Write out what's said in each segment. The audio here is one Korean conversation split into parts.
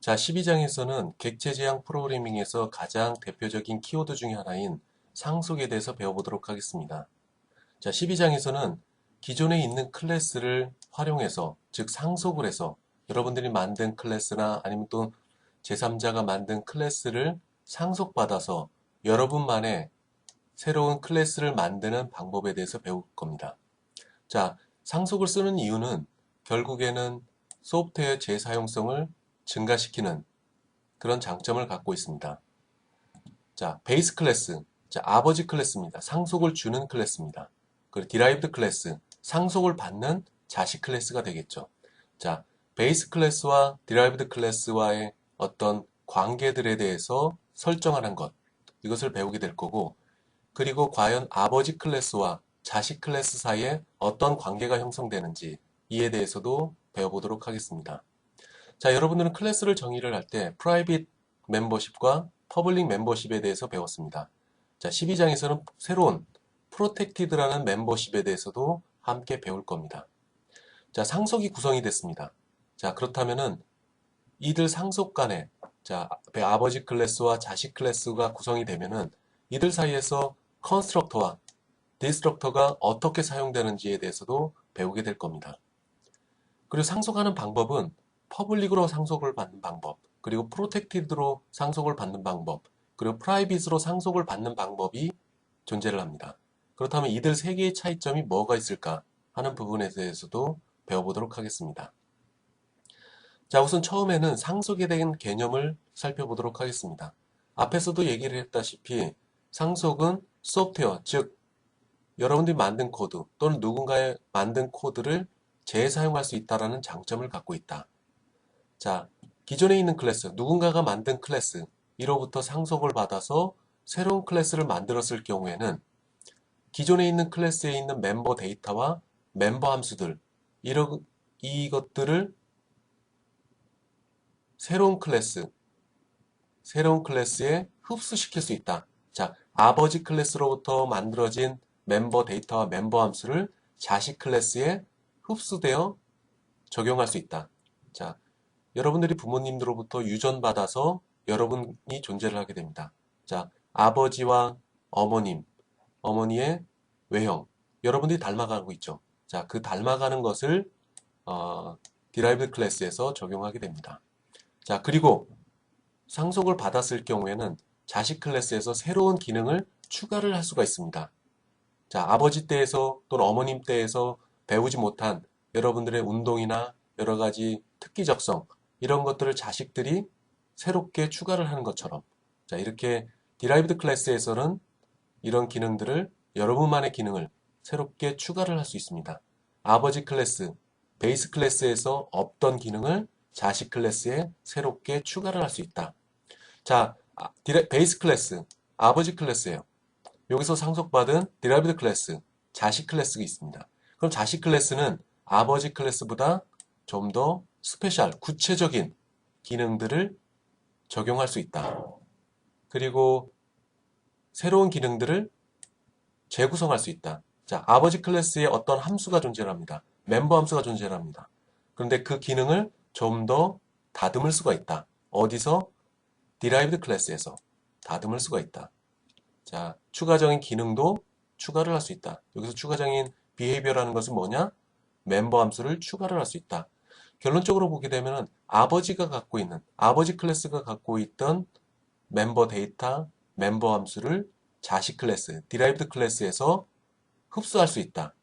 자, 12장에서는 객체 지향 프로그래밍에서 가장 대표적인 키워드 중에 하나인 상속에 대해서 배워보도록 하겠습니다. 자, 12장에서는 기존에 있는 클래스를 활용해서, 즉 상속을 해서 여러분들이 만든 클래스나 아니면 또 제3자가 만든 클래스를 상속받아서 여러분만의 새로운 클래스를 만드는 방법에 대해서 배울 겁니다. 자, 상속을 쓰는 이유는 결국에는 소프트웨어의 재사용성을 증가시키는 그런 장점을 갖고 있습니다. 자, 베이스 클래스. 자, 아버지 클래스입니다. 상속을 주는 클래스입니다. 그리고 디라이브드 클래스. 상속을 받는 자식 클래스가 되겠죠. 자, 베이스 클래스와 디라이브드 클래스와의 어떤 관계들에 대해서 설정하는 것. 이것을 배우게 될 거고, 그리고 과연 아버지 클래스와 자식 클래스 사이에 어떤 관계가 형성되는지 이에 대해서도 배워보도록 하겠습니다. 자, 여러분들은 클래스를 정의를 할 때 프라이빗 멤버십과 퍼블릭 멤버십에 대해서 배웠습니다. 자, 12장에서는 새로운 프로텍티드라는 멤버십에 대해서도 함께 배울 겁니다. 자, 상속이 구성이 됐습니다. 자, 그렇다면은 이들 상속 간에 자, 아버지 클래스와 자식 클래스가 구성이 되면은 이들 사이에서 컨스트럭터와 디스트럭터가 어떻게 사용되는지에 대해서도 배우게 될 겁니다. 그리고 상속하는 방법은 퍼블릭으로 상속을 받는 방법, 그리고 프로텍티드로 상속을 받는 방법, 그리고 프라이빗으로 상속을 받는 방법이 존재를 합니다. 그렇다면 이들 세 개의 차이점이 뭐가 있을까 하는 부분에 대해서도 배워보도록 하겠습니다. 자, 우선 처음에는 상속에 대한 개념을 살펴보도록 하겠습니다. 앞에서도 얘기를 했다시피 상속은 소프트웨어, 즉 여러분들이 만든 코드 또는 누군가의 만든 코드를 재사용할 수 있다는 장점을 갖고 있다. 자, 기존에 있는 클래스, 누군가가 만든 클래스, 이로부터 상속을 받아서 새로운 클래스를 만들었을 경우에는 기존에 있는 클래스에 있는 멤버 데이터와 멤버 함수들, 이것들을 새로운 클래스에 흡수시킬 수 있다. 자, 아버지 클래스로부터 만들어진 멤버 데이터와 멤버 함수를 자식 클래스에 흡수되어 적용할 수 있다. 자, 여러분들이 부모님들로부터 유전받아서 여러분이 존재를 하게 됩니다. 자, 아버지와 어머님, 어머니의 외형, 여러분들이 닮아가고 있죠. 자, 그 닮아가는 것을 디라이브 클래스에서 적용하게 됩니다. 자, 그리고 상속을 받았을 경우에는 자식 클래스에서 새로운 기능을 추가를 할 수가 있습니다. 자, 아버지 때에서 또는 어머님 때에서 배우지 못한 여러분들의 운동이나 여러 가지 특기적성, 이런 것들을 자식들이 새롭게 추가를 하는 것처럼, 자, 이렇게 디라이브드 클래스에서는 이런 기능들을 여러분만의 기능을 새롭게 추가를 할 수 있습니다. 아버지 클래스, 베이스 클래스에서 없던 기능을 자식 클래스에 새롭게 추가를 할 수 있다. 자, 베이스 클래스, 아버지 클래스예요. 여기서 상속받은 디라이브드 클래스, 자식 클래스가 있습니다. 그럼 자식 클래스는 아버지 클래스보다 좀 더 스페셜, 구체적인 기능들을 적용할 수 있다. 그리고 새로운 기능들을 재구성할 수 있다. 자, 아버지 클래스에 어떤 함수가 존재합니다. 멤버 함수가 존재합니다. 그런데 그 기능을 좀 더 다듬을 수가 있다. 어디서? 디라이브드 클래스에서 다듬을 수가 있다. 자, 추가적인 기능도 추가를 할 수 있다. 여기서 추가적인 비헤이비어라는 것은 뭐냐? 멤버 함수를 추가를 할 수 있다. 결론적으로 보게 되면 아버지 클래스가 갖고 있던 멤버 데이터, 멤버 함수를 자식 클래스, 디라이브드 클래스에서 흡수할 수 있다.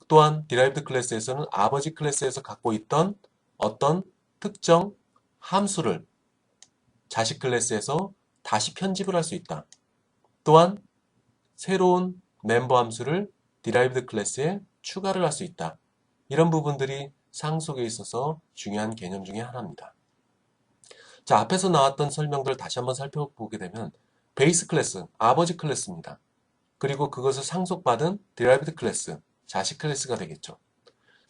또한 디라이브드 클래스에서는 아버지 클래스에서 갖고 있던 어떤 특정 함수를 자식 클래스에서 다시 편집을 할 수 있다. 또한 새로운 멤버 함수를 디라이브드 클래스에 추가를 할 수 있다. 이런 부분들이 상속에 있어서 중요한 개념 중에 하나입니다. 자, 앞에서 나왔던 설명들을 다시 한번 살펴보게 되면 베이스 클래스, 아버지 클래스입니다. 그리고 그것을 상속받은 디라이브드 클래스, 자식 클래스가 되겠죠.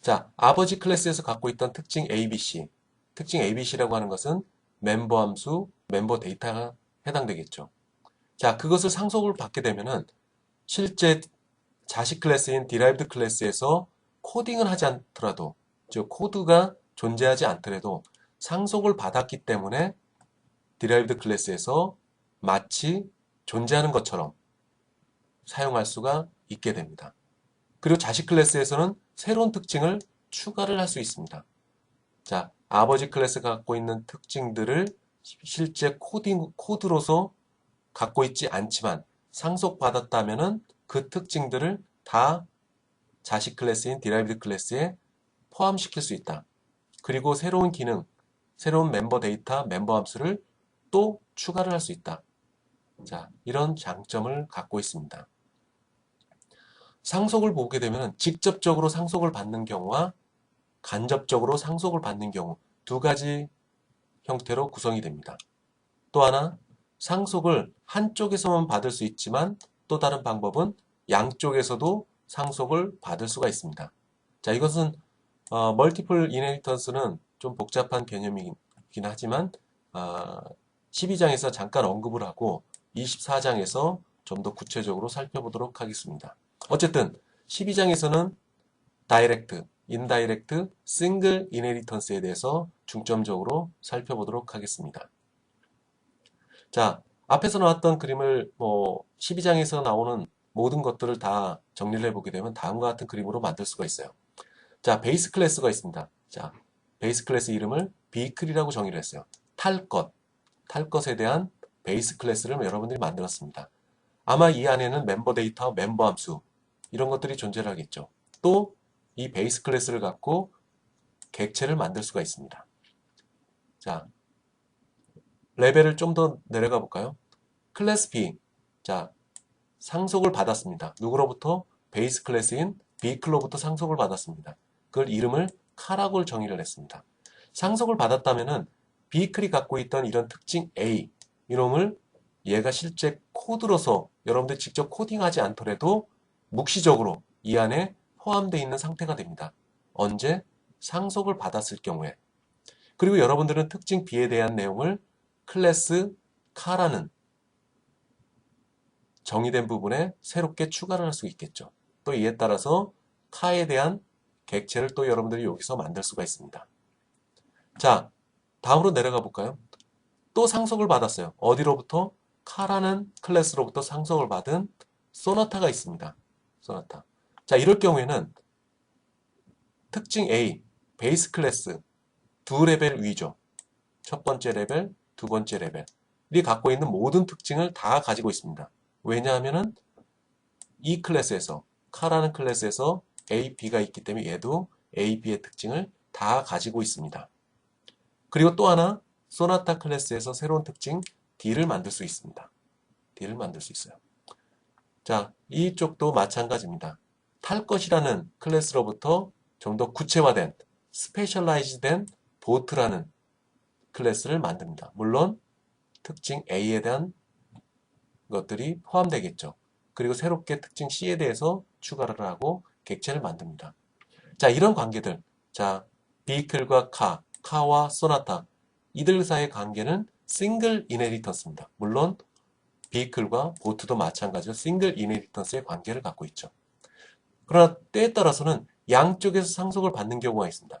자, 아버지 클래스에서 갖고 있던 특징 ABC, 특징 ABC라고 하는 것은 멤버 함수, 멤버 데이터가 해당되겠죠. 자, 그것을 상속을 받게 되면은 실제 자식 클래스인 디라이브드 클래스에서 코딩을 하지 않더라도, 즉 코드가 존재하지 않더라도 상속을 받았기 때문에 derived 클래스에서 마치 존재하는 것처럼 사용할 수가 있게 됩니다. 그리고 자식 클래스에서는 새로운 특징을 추가를 할 수 있습니다. 자, 아버지 클래스가 갖고 있는 특징들을 실제 코드로서 갖고 있지 않지만 상속받았다면은 그 특징들을 다 자식 클래스인 derived 클래스에 포함시킬 수 있다. 그리고 새로운 기능, 새로운 멤버 데이터, 멤버 함수를 또 추가를 할 수 있다. 자, 이런 장점을 갖고 있습니다. 상속을 보게 되면 직접적으로 상속을 받는 경우와 간접적으로 상속을 받는 경우 두 가지 형태로 구성이 됩니다. 또 하나, 상속을 한쪽에서만 받을 수 있지만 또 다른 방법은 양쪽에서도 상속을 받을 수가 있습니다. 자, 이것은 멀티플 이네리턴스는 좀 복잡한 개념이긴 하지만 12장에서 잠깐 언급을 하고 24장에서 좀 더 구체적으로 살펴보도록 하겠습니다. 어쨌든 12장에서는 다이렉트, 인다이렉트, 싱글 이네리턴스에 대해서 중점적으로 살펴보도록 하겠습니다. 자, 앞에서 나왔던 그림을 12장에서 나오는 모든 것들을 다 정리를 해보게 되면 다음과 같은 그림으로 만들 수가 있어요. 자, 베이스 클래스가 있습니다. 자, 베이스 클래스 이름을 비클이라고 정의를 했어요. 탈 것에 대한 베이스 클래스를 여러분들이 만들었습니다. 아마 이 안에는 멤버 데이터, 멤버 함수 이런 것들이 존재를 하겠죠. 또 이 베이스 클래스를 갖고 객체를 만들 수가 있습니다. 자, 레벨을 좀 더 내려가 볼까요? 클래스 B. 자, 상속을 받았습니다. 누구로부터? 베이스 클래스인 비클로부터 상속을 받았습니다. 그걸 이름을 카라고 정의를 했습니다. 상속을 받았다면은 비클이 갖고 있던 이런 특징 A 이놈을 얘가 실제 코드로서 여러분들 직접 코딩하지 않더라도 묵시적으로 이 안에 포함되어 있는 상태가 됩니다. 언제? 상속을 받았을 경우에. 그리고 여러분들은 특징 B에 대한 내용을 클래스 카라는 정의된 부분에 새롭게 추가를 할 수 있겠죠. 또 이에 따라서 카에 대한 객체를 또 여러분들이 여기서 만들 수가 있습니다. 자, 다음으로 내려가 볼까요? 또 상속을 받았어요. 어디로부터? 카라는 클래스로부터 상속을 받은 소나타가 있습니다. 소나타. 자, 이럴 경우에는 특징 A, 베이스 클래스 두 레벨 위죠. 첫 번째 레벨, 두 번째 레벨이 갖고 있는 모든 특징을 다 가지고 있습니다. 왜냐하면은 이 클래스에서, 카라는 클래스에서 A, B가 있기 때문에 얘도 A, B의 특징을 다 가지고 있습니다. 그리고 또 하나, 소나타 클래스에서 새로운 특징 D를 만들 수 있습니다. D를 만들 수 있어요. 자, 이쪽도 마찬가지입니다. 탈 것이라는 클래스로부터 좀 더 구체화된, 스페셜라이즈된 보트라는 클래스를 만듭니다. 물론 특징 A에 대한 것들이 포함되겠죠. 그리고 새롭게 특징 C에 대해서 추가를 하고 객체를 만듭니다. 자, 이런 관계들. 자, 비클과 카와 소나타. 이들 사이의 관계는 싱글 이네리턴스입니다. 물론 비클과 보트도 마찬가지로 싱글 이네리턴스의 관계를 갖고 있죠. 그러나 때에 따라서는 양쪽에서 상속을 받는 경우가 있습니다.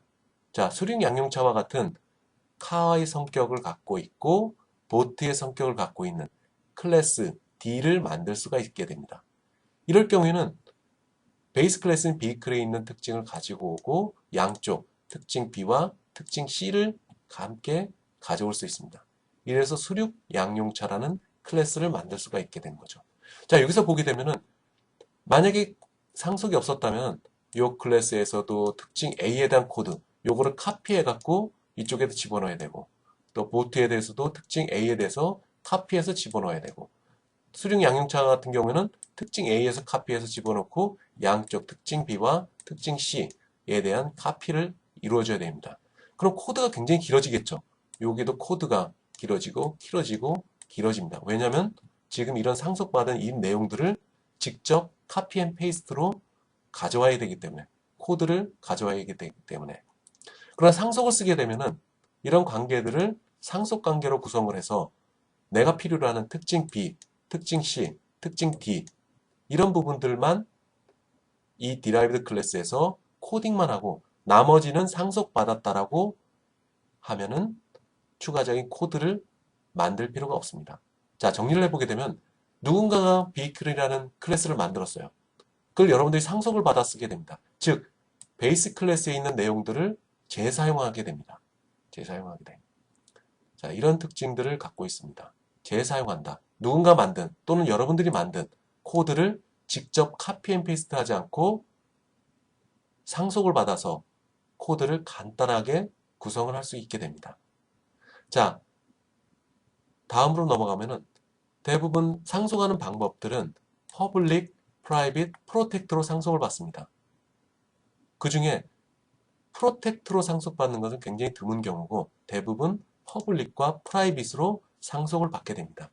자, 수륙 양용차와 같은 카의 성격을 갖고 있고 보트의 성격을 갖고 있는 클래스 D를 만들 수가 있게 됩니다. 이럴 경우에는 베이스 클래스는 비클에 있는 특징을 가지고 오고 양쪽 특징 B와 특징 C를 함께 가져올 수 있습니다. 이래서 수륙 양용차라는 클래스를 만들 수가 있게 된 거죠. 자, 여기서 보게 되면은 만약에 상속이 없었다면 이 클래스에서도 특징 A에 대한 코드 요거를 카피해 갖고 이쪽에도 집어넣어야 되고 또 보트에 대해서도 특징 A에 대해서 카피해서 집어넣어야 되고 수륙 양용차 같은 경우에는 특징 A에서 카피해서 집어넣고 양쪽 특징 B와 특징 C에 대한 카피를 이루어줘야 됩니다. 그럼 코드가 굉장히 길어지겠죠. 여기도 코드가 길어지고 길어집니다. 왜냐하면 지금 이런 상속받은 이 내용들을 직접 카피 앤 페이스트로 가져와야 되기 때문에 코드를 가져와야 되기 때문에 그러나 상속을 쓰게 되면은 이런 관계들을 상속 관계로 구성을 해서 내가 필요로 하는 특징 B, 특징 C, 특징 D 이런 부분들만 이 derived 클래스에서 코딩만 하고 나머지는 상속받았다라고 하면은 추가적인 코드를 만들 필요가 없습니다. 자, 정리를 해보게 되면 누군가가 vehicle이라는 클래스를 만들었어요. 그걸 여러분들이 상속을 받아 쓰게 됩니다. 즉, 베이스 클래스에 있는 내용들을 재사용하게 됩니다. 재사용하게 됩니다. 자, 이런 특징들을 갖고 있습니다. 재사용한다. 누군가 만든 또는 여러분들이 만든 코드를 직접 카피 앤 페이스트 하지 않고 상속을 받아서 코드를 간단하게 구성을 할 수 있게 됩니다. 자, 다음으로 넘어가면은 대부분 상속하는 방법들은 Public, Private, Protect로 상속을 받습니다. 그 중에 Protect로 상속받는 것은 굉장히 드문 경우고 대부분 Public과 Private로 상속을 받게 됩니다.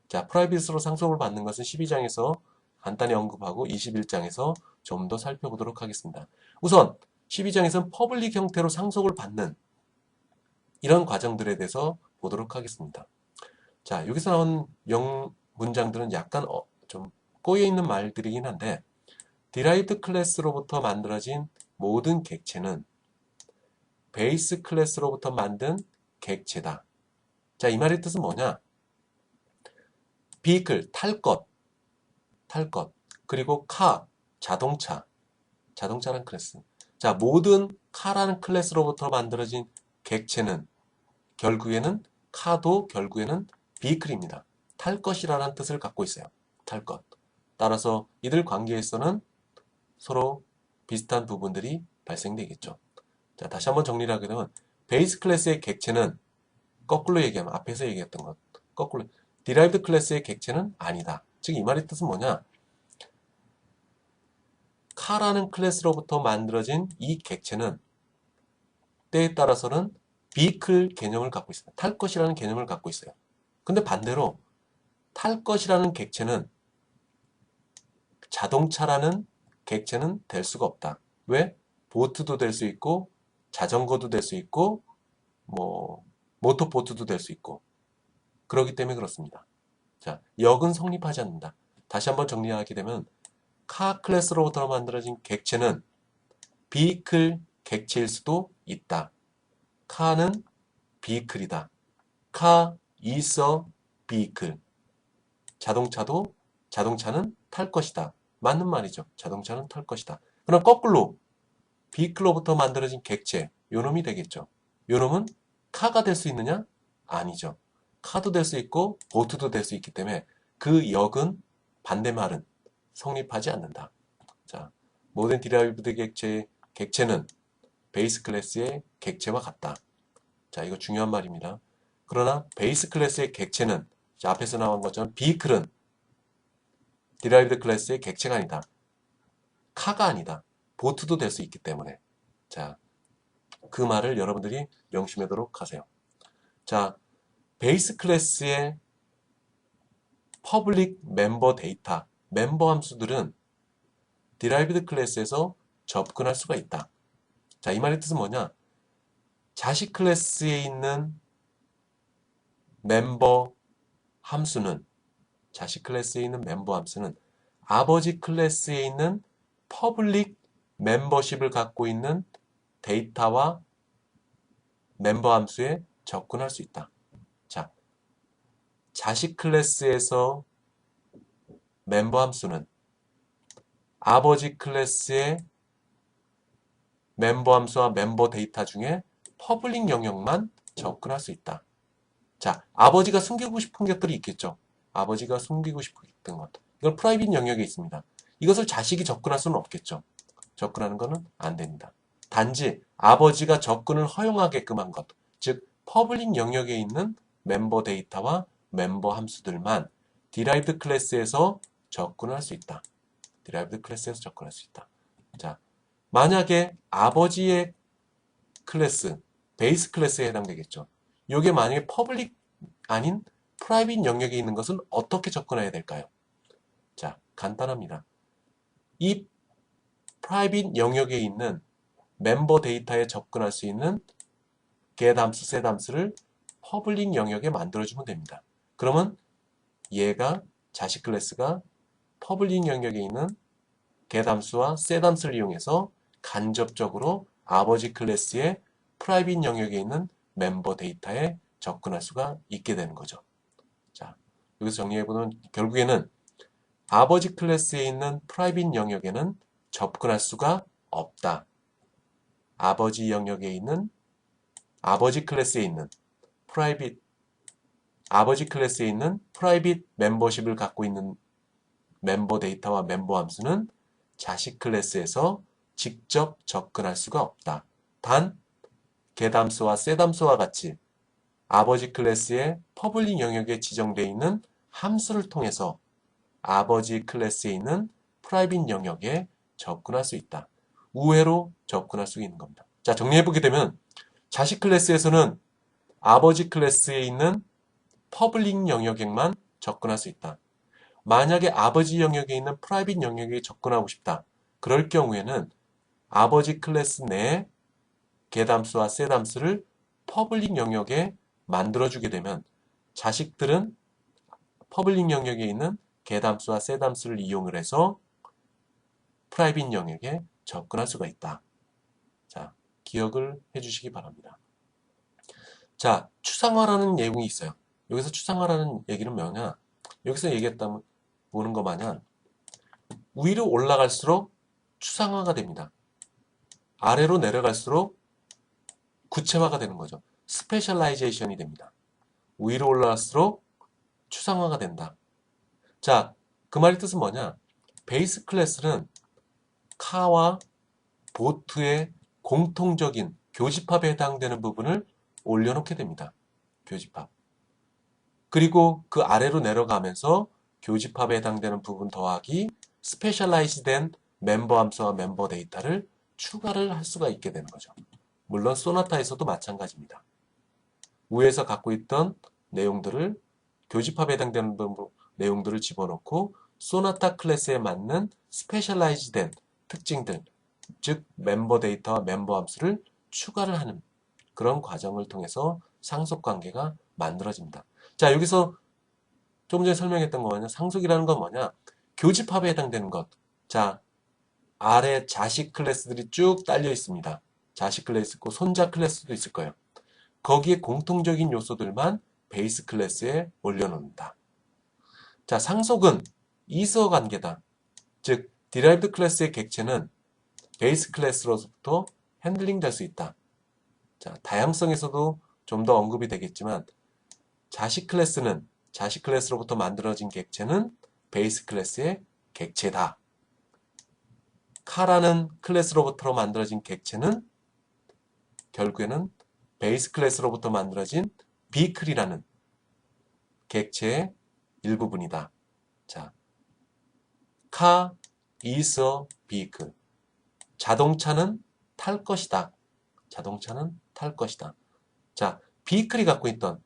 자, Private로 상속을 받는 것은 12장에서 간단히 언급하고 21장에서 좀 더 살펴보도록 하겠습니다. 우선 12장에서는 Public 형태로 상속을 받는 이런 과정들에 대해서 보도록 하겠습니다. 자, 여기서 나온 문장들은 약간 좀 꼬여있는 말들이긴 한데 derived 클래스로부터 만들어진 모든 객체는 베이스 클래스로부터 만든 객체다. 자, 이 말의 뜻은 뭐냐? vehicle, 탈 것, 그리고 car, 자동차라는 클래스. 자, 모든 car라는 클래스로부터 만들어진 객체는 결국에는 car도 결국에는 vehicle입니다. 탈 것이라는 뜻을 갖고 있어요. 탈 것. 따라서 이들 관계에서는 서로 비슷한 부분들이 발생되겠죠. 자, 다시 한번 정리를 하게 되면 베이스 클래스의 객체는 거꾸로 얘기하면 앞에서 얘기했던 것 거꾸로 derived 클래스의 객체는 아니다. 즉 이 말의 뜻은 뭐냐? 카라는 클래스로부터 만들어진 이 객체는 때에 따라서는 vehicle 개념을 갖고 있습니다. 탈 것이라는 개념을 갖고 있어요. 근데 반대로 탈 것이라는 객체는 자동차라는 객체는 될 수가 없다. 왜? 보트도 될 수 있고 자전거도 될 수 있고 뭐 모터보트도 될 수 있고 그렇기 때문에 그렇습니다. 자, 역은 성립하지 않는다. 다시 한번 정리하게 되면 카 클래스로부터 만들어진 객체는 비클 객체일 수도 있다. 카는 비클이다. 카 있어 비클. 자동차는 탈 것이다. 맞는 말이죠. 자동차는 탈 것이다. 그럼 거꾸로 비클로부터 만들어진 객체 요놈이 되겠죠. 요놈은 카가 될 수 있느냐? 아니죠. 카도 될 수 있고 보트도 될 수 있기 때문에 그 역은 반대말은 성립하지 않는다. 자, 모든 디라이브드 객체는 베이스 클래스의 객체와 같다. 자, 이거 중요한 말입니다. 그러나 베이스 클래스의 객체는 자, 앞에서 나온 것처럼 비클은 디라이브드 클래스의 객체가 아니다. 카가 아니다. 보트도 될 수 있기 때문에 자, 그 말을 여러분들이 명심하도록 하세요. 자, 베이스 클래스의 퍼블릭 멤버 데이터, 멤버 함수들은 derived 클래스에서 접근할 수가 있다. 자, 이 말의 뜻은 뭐냐? 자식 클래스에 있는 멤버 함수는 아버지 클래스에 있는 퍼블릭 멤버십을 갖고 있는 데이터와 멤버 함수에 접근할 수 있다. 자, 자식 클래스에서 멤버 함수는 아버지 클래스의 멤버 함수와 멤버 데이터 중에 퍼블릭 영역만 접근할 수 있다. 자, 아버지가 숨기고 싶은 것들이 있겠죠. 아버지가 숨기고 싶은 것. 이건 프라이빗 영역에 있습니다. 이것을 자식이 접근할 수는 없겠죠. 접근하는 것은 안 됩니다. 단지 아버지가 접근을 허용하게끔 한 것, 즉 퍼블릭 영역에 있는 멤버 데이터와 멤버 함수들만 derived 클래스에서 접근할 수 있다. derived 클래스에서 접근할 수 있다. 자, 만약에 아버지의 클래스, 베이스 클래스에 해당되겠죠. 이게 만약에 퍼블릭 아닌 프라이빗 영역에 있는 것은 어떻게 접근해야 될까요? 자, 간단합니다. 이 프라이빗 영역에 있는 멤버 데이터에 접근할 수 있는 get 함수, set 함수를 퍼블릭 영역에 만들어주면 됩니다. 그러면 얘가 자식 클래스가 퍼블릭 영역에 있는 get 함수와 set 함수를 이용해서 간접적으로 아버지 클래스의 프라이빗 영역에 있는 멤버 데이터에 접근할 수가 있게 되는 거죠. 자, 여기서 정리해보면 결국에는 아버지 클래스에 있는 프라이빗 영역에는 접근할 수가 없다. 아버지 영역에 있는 아버지 클래스에 있는 프라이빗 아버지 클래스에 있는 프라이빗 멤버십을 갖고 있는 멤버 데이터와 멤버 함수는 자식 클래스에서 직접 접근할 수가 없다. 단 get함수와 set함수와 같이 아버지 클래스의 퍼블릭 영역에 지정되어 있는 함수를 통해서 아버지 클래스에 있는 프라이빗 영역에 접근할 수 있다. 우회로 접근할 수 있는 겁니다. 자, 정리해보게 되면 자식 클래스에서는 아버지 클래스에 있는 퍼블릭 영역에만 접근할 수 있다. 만약에 아버지 영역에 있는 프라이빗 영역에 접근하고 싶다. 그럴 경우에는 아버지 클래스 내에 get함수와 set함수를 퍼블릭 영역에 만들어주게 되면 자식들은 퍼블릭 영역에 있는 get함수와 set함수를 이용을 해서 프라이빗 영역에 접근할 수가 있다. 자, 기억을 해주시기 바랍니다. 자, 추상화라는 내용이 있어요. 여기서 추상화라는 얘기는 뭐냐? 여기서 얘기했다면 보는 거 마냥 위로 올라갈수록 추상화가 됩니다. 아래로 내려갈수록 구체화가 되는 거죠. 스페셜라이제이션이 됩니다. 위로 올라갈수록 추상화가 된다. 자, 그 말의 뜻은 뭐냐? 베이스 클래스는 카와 보트의 공통적인 교집합에 해당되는 부분을 올려놓게 됩니다. 교집합. 그리고 그 아래로 내려가면서 교집합에 해당되는 부분 더하기 스페셜라이즈된 멤버 함수와 멤버 데이터를 추가를 할 수가 있게 되는 거죠. 물론 소나타에서도 마찬가지입니다. 위에서 갖고 있던 내용들을 교집합에 해당되는 내용들을 집어넣고 소나타 클래스에 맞는 스페셜라이즈된 특징들, 즉 멤버 데이터와 멤버 함수를 추가를 하는 그런 과정을 통해서 상속관계가 만들어집니다. 자, 여기서 조금 전에 설명했던 거 뭐냐? 상속이라는 건 뭐냐? 교집합에 해당되는 것. 자, 아래 자식 클래스들이 쭉 딸려 있습니다. 자식 클래스 있고 손자 클래스도 있을 거예요. 거기에 공통적인 요소들만 베이스 클래스에 올려놓는다. 자, 상속은 이서 관계다. 즉, derived 클래스의 객체는 베이스 클래스로부터 핸들링 될 수 있다. 자, 다양성에서도 좀 더 언급이 되겠지만 자식 클래스로부터 만들어진 객체는 베이스 클래스의 객체다. 카라는 클래스로부터 만들어진 객체는 결국에는 베이스 클래스로부터 만들어진 비클이라는 객체의 일부분이다. 자, 카 is a vehicle. 자동차는 탈 것이다. 자동차는 탈 것이다. 자, 비클이 갖고 있던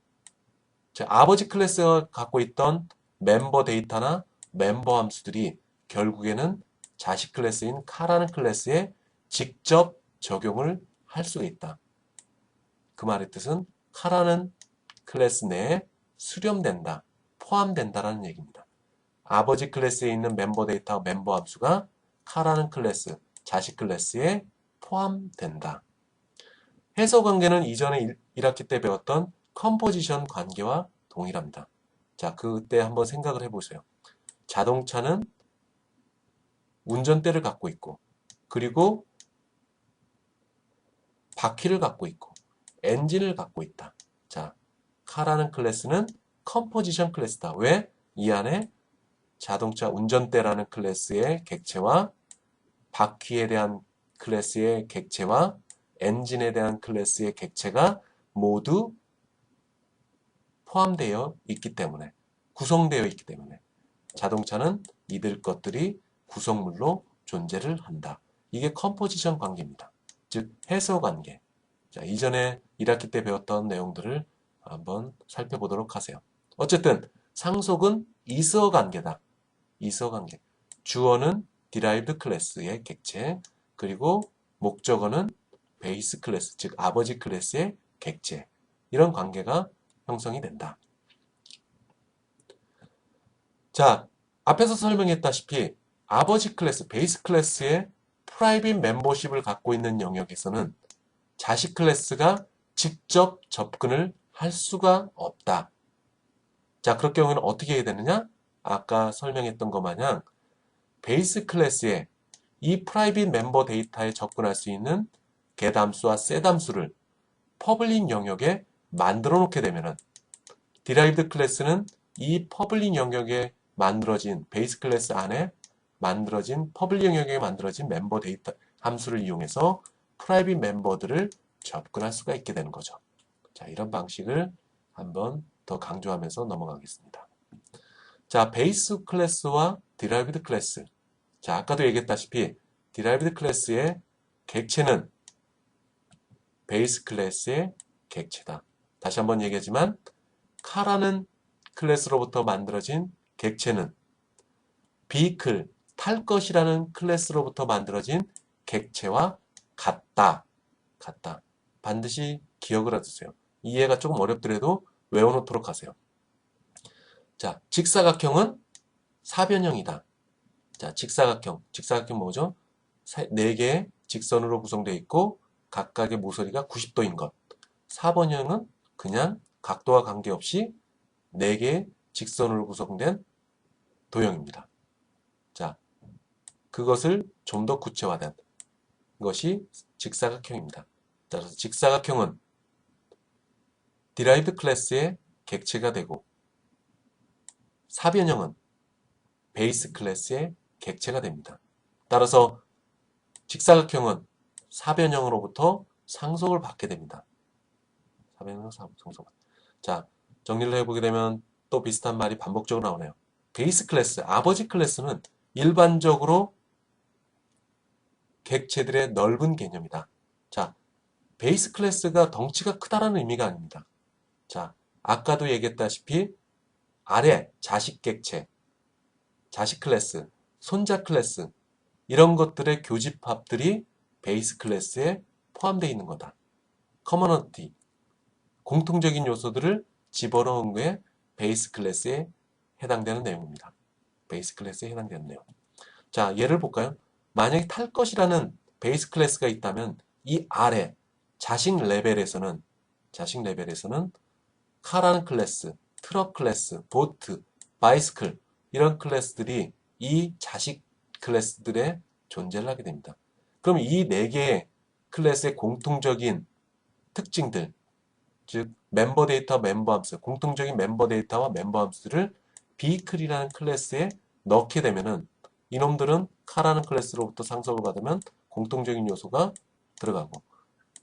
아버지 클래스가 갖고 있던 멤버 데이터나 멤버 함수들이 결국에는 자식 클래스인 카라는 클래스에 직접 적용을 할 수가 있다. 그 말의 뜻은 카라는 클래스 내에 수렴된다, 포함된다라는 얘기입니다. 아버지 클래스에 있는 멤버 데이터 멤버 함수가 카라는 클래스, 자식 클래스에 포함된다. 해석 관계는 이전에 1학기 때 배웠던 컴포지션 관계와 동일합니다. 자, 그때 한번 생각을 해보세요. 자동차는 운전대를 갖고 있고, 그리고 바퀴를 갖고 있고, 엔진을 갖고 있다. 자, 카라는 클래스는 컴포지션 클래스다. 왜? 이 안에 자동차 운전대라는 클래스의 객체와 바퀴에 대한 클래스의 객체와 엔진에 대한 클래스의 객체가 모두 포함되어 있기 때문에, 구성되어 있기 때문에 자동차는 이들 것들이 구성물로 존재를 한다. 이게 컴포지션 관계입니다. 즉 해서 관계. 자, 이전에 1학기 때 배웠던 내용들을 한번 살펴보도록 하세요. 어쨌든 상속은 이서 관계다. 이서 관계. 주어는 derived 클래스의 객체, 그리고 목적어는 베이스 클래스, 즉 아버지 클래스의 객체. 이런 관계가 형성이 된다. 자, 앞에서 설명했다시피 아버지 클래스, 베이스 클래스의 프라이빗 멤버십을 갖고 있는 영역에서는 자식 클래스가 직접 접근을 할 수가 없다. 자, 그럴 경우에는 어떻게 해야 되느냐? 아까 설명했던 것 마냥 베이스 클래스에 이 프라이빗 멤버 데이터에 접근할 수 있는 get 함수와 set 함수를 퍼블릭 영역에 만들어 놓게 되면은 derived 클래스는 이 퍼블릭 영역에 만들어진 베이스 클래스 안에 만들어진 퍼블릭 영역에 만들어진 멤버 데이터 함수를 이용해서 프라이빗 멤버들을 접근할 수가 있게 되는 거죠. 자, 이런 방식을 한번 더 강조하면서 넘어가겠습니다. 자, 베이스 클래스와 derived 클래스. 자, 아까도 얘기했다시피 derived 클래스의 객체는 베이스 클래스의 객체다. 다시 한번 얘기하지만 카라는 클래스로부터 만들어진 객체는 vehicle, 탈 것이라는 클래스로부터 만들어진 객체와 같다. 같다. 반드시 기억을 해두세요. 이해가 조금 어렵더라도 외워놓도록 하세요. 자, 직사각형은 사변형이다. 자, 직사각형. 직사각형 뭐죠? 4개의 직선으로 구성되어 있고 각각의 모서리가 90도인 것. 사변형은 그냥 각도와 관계없이 4개의 직선으로 구성된 도형입니다. 자, 그것을 좀 더 구체화된 것이 직사각형입니다. 따라서 직사각형은 derived 클래스의 객체가 되고 사변형은 베이스 클래스의 객체가 됩니다. 따라서 직사각형은 사변형으로부터 상속을 받게 됩니다. 사변형 상속. 자, 정리를 해보게 되면 또 비슷한 말이 반복적으로 나오네요. 베이스 클래스, 아버지 클래스는 일반적으로 객체들의 넓은 개념이다. 자, 베이스 클래스가 덩치가 크다라는 의미가 아닙니다. 자, 아까도 얘기했다시피 아래 자식 객체, 자식 클래스, 손자 클래스 이런 것들의 교집합들이 베이스 클래스에 포함되어 있는 거다. 커머너티, 공통적인 요소들을 집어넣은 게 베이스 클래스에 해당되는 내용입니다. 베이스 클래스에 해당되는 내용. 자, 예를 볼까요? 만약에 탈 것이라는 베이스 클래스가 있다면 이 아래 자식 레벨에서는 카라는 클래스, 트럭 클래스, 보트, 바이스클 이런 클래스들이 이 자식 클래스들의 존재를 하게 됩니다. 그럼 이 4개의 클래스의 공통적인 특징들, 즉 멤버 데이터, 멤버 함수, 공통적인 멤버 데이터와 멤버 함수를 vehicle이라는 클래스에 넣게 되면은 이놈들은 카라는 클래스로부터 상속을 받으면 공통적인 요소가 들어가고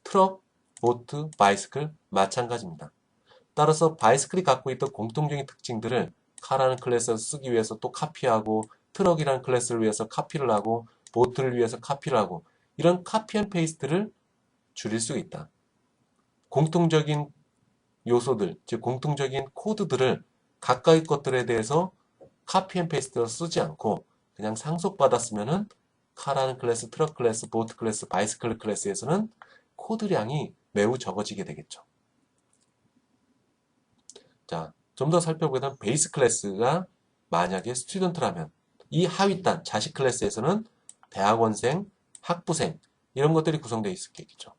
트럭, 보트, 바이스클 마찬가지입니다. 따라서 바이스클이 갖고 있던 공통적인 특징들을 카라는 클래스에서 쓰기 위해서 또 카피하고 트럭이라는 클래스를 위해서 카피를 하고 보트를 위해서 카피를 하고 이런 카피 앤 페이스트를 줄일 수 있다. 공통적인 요소들, 즉 공통적인 코드들을 각각의 것들에 대해서 카피 앤 페이스트로 쓰지 않고 그냥 상속받았으면은 카라는 클래스, 트럭 클래스, 보트 클래스, 바이스클 클래스에서는 코드량이 매우 적어지게 되겠죠. 자, 좀 더 살펴보게 되면 베이스 클래스가 만약에 스튜던트라면 이 하위단 자식 클래스에서는 대학원생, 학부생 이런 것들이 구성되어 있겠죠.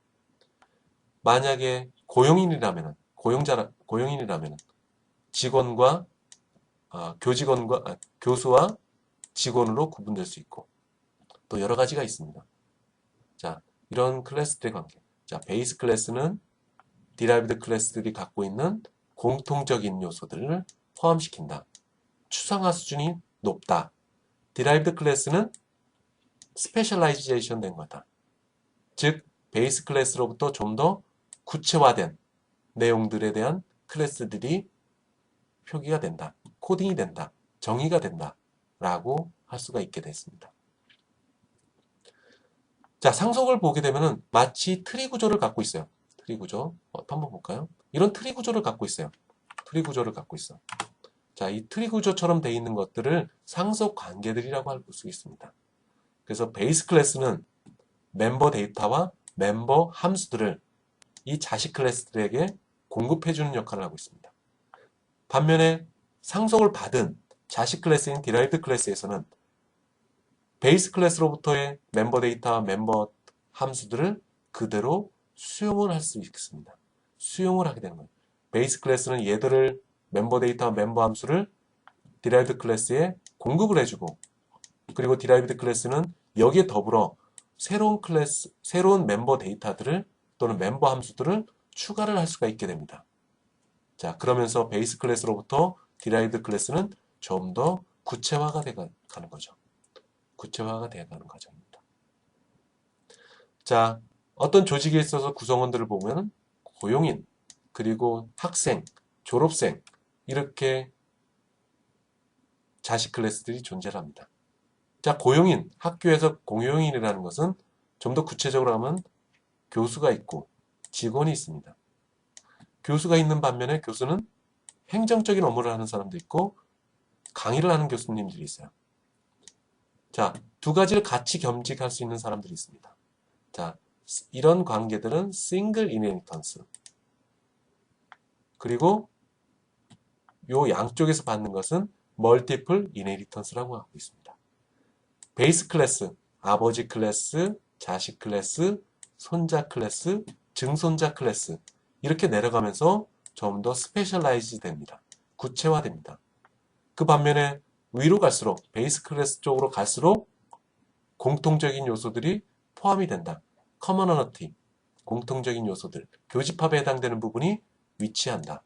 만약에 고용인이라면 직원과 교수와 직원으로 구분될 수 있고 또 여러 가지가 있습니다. 자, 이런 클래스들의 관계. 자, 베이스 클래스는 derived 클래스들이 갖고 있는 공통적인 요소들을 포함시킨다. 추상화 수준이 높다. derived 클래스는 스페셜라이제이션 된 거다. 즉, 베이스 클래스로부터 좀 더 구체화된 내용들에 대한 클래스들이 표기가 된다. 코딩이 된다. 정의가 된다. 라고 할 수가 있게 됐습니다. 자, 상속을 보게 되면은 마치 트리 구조를 갖고 있어요. 트리 구조. 한번 볼까요? 이런 트리 구조를 갖고 있어요. 트리 구조를 갖고 있어. 자, 이 트리 구조처럼 되어 있는 것들을 상속 관계들이라고 할 수 있습니다. 그래서 베이스 클래스는 멤버 데이터와 멤버 함수들을 이 자식 클래스들에게 공급해주는 역할을 하고 있습니다. 반면에 상속을 받은 자식 클래스인 derived 클래스에서는 베이스 클래스로부터의 멤버 데이터와 멤버 함수들을 그대로 수용을 할 수 있습니다. 수용을 하게 되는 거예요. 베이스 클래스는 얘들을 멤버 데이터와 멤버 함수를 디라이브드 클래스에 공급을 해주고, 그리고 디라이브드 클래스는 여기에 더불어 새로운 멤버 데이터들을 또는 멤버 함수들을 추가를 할 수가 있게 됩니다. 자, 그러면서 베이스 클래스로부터 디라이브드 클래스는 좀 더 구체화가 돼가는 거죠. 구체화가 돼가는 과정입니다. 자, 어떤 조직에 있어서 구성원들을 보면 고용인, 그리고 학생, 졸업생 이렇게 자식 클래스들이 존재합니다. 자, 고용인, 학교에서 공용인이라는 것은 좀 더 구체적으로 하면 교수가 있고 직원이 있습니다. 교수가 있는 반면에 교수는 행정적인 업무를 하는 사람도 있고 강의를 하는 교수님들이 있어요. 자, 두 가지를 같이 겸직할 수 있는 사람들이 있습니다. 자, 이런 관계들은 싱글 이네리턴스. 그리고 요 양쪽에서 받는 것은 멀티플 이네리턴스라고 하고 있습니다. 베이스 클래스, 아버지 클래스, 자식 클래스, 손자 클래스, 증손자 클래스 이렇게 내려가면서 좀 더 스페셜라이즈 됩니다. 구체화됩니다. 그 반면에 위로 갈수록 베이스 클래스 쪽으로 갈수록 공통적인 요소들이 포함이 된다. 커머너티, 공통적인 요소들, 교집합에 해당되는 부분이 위치한다.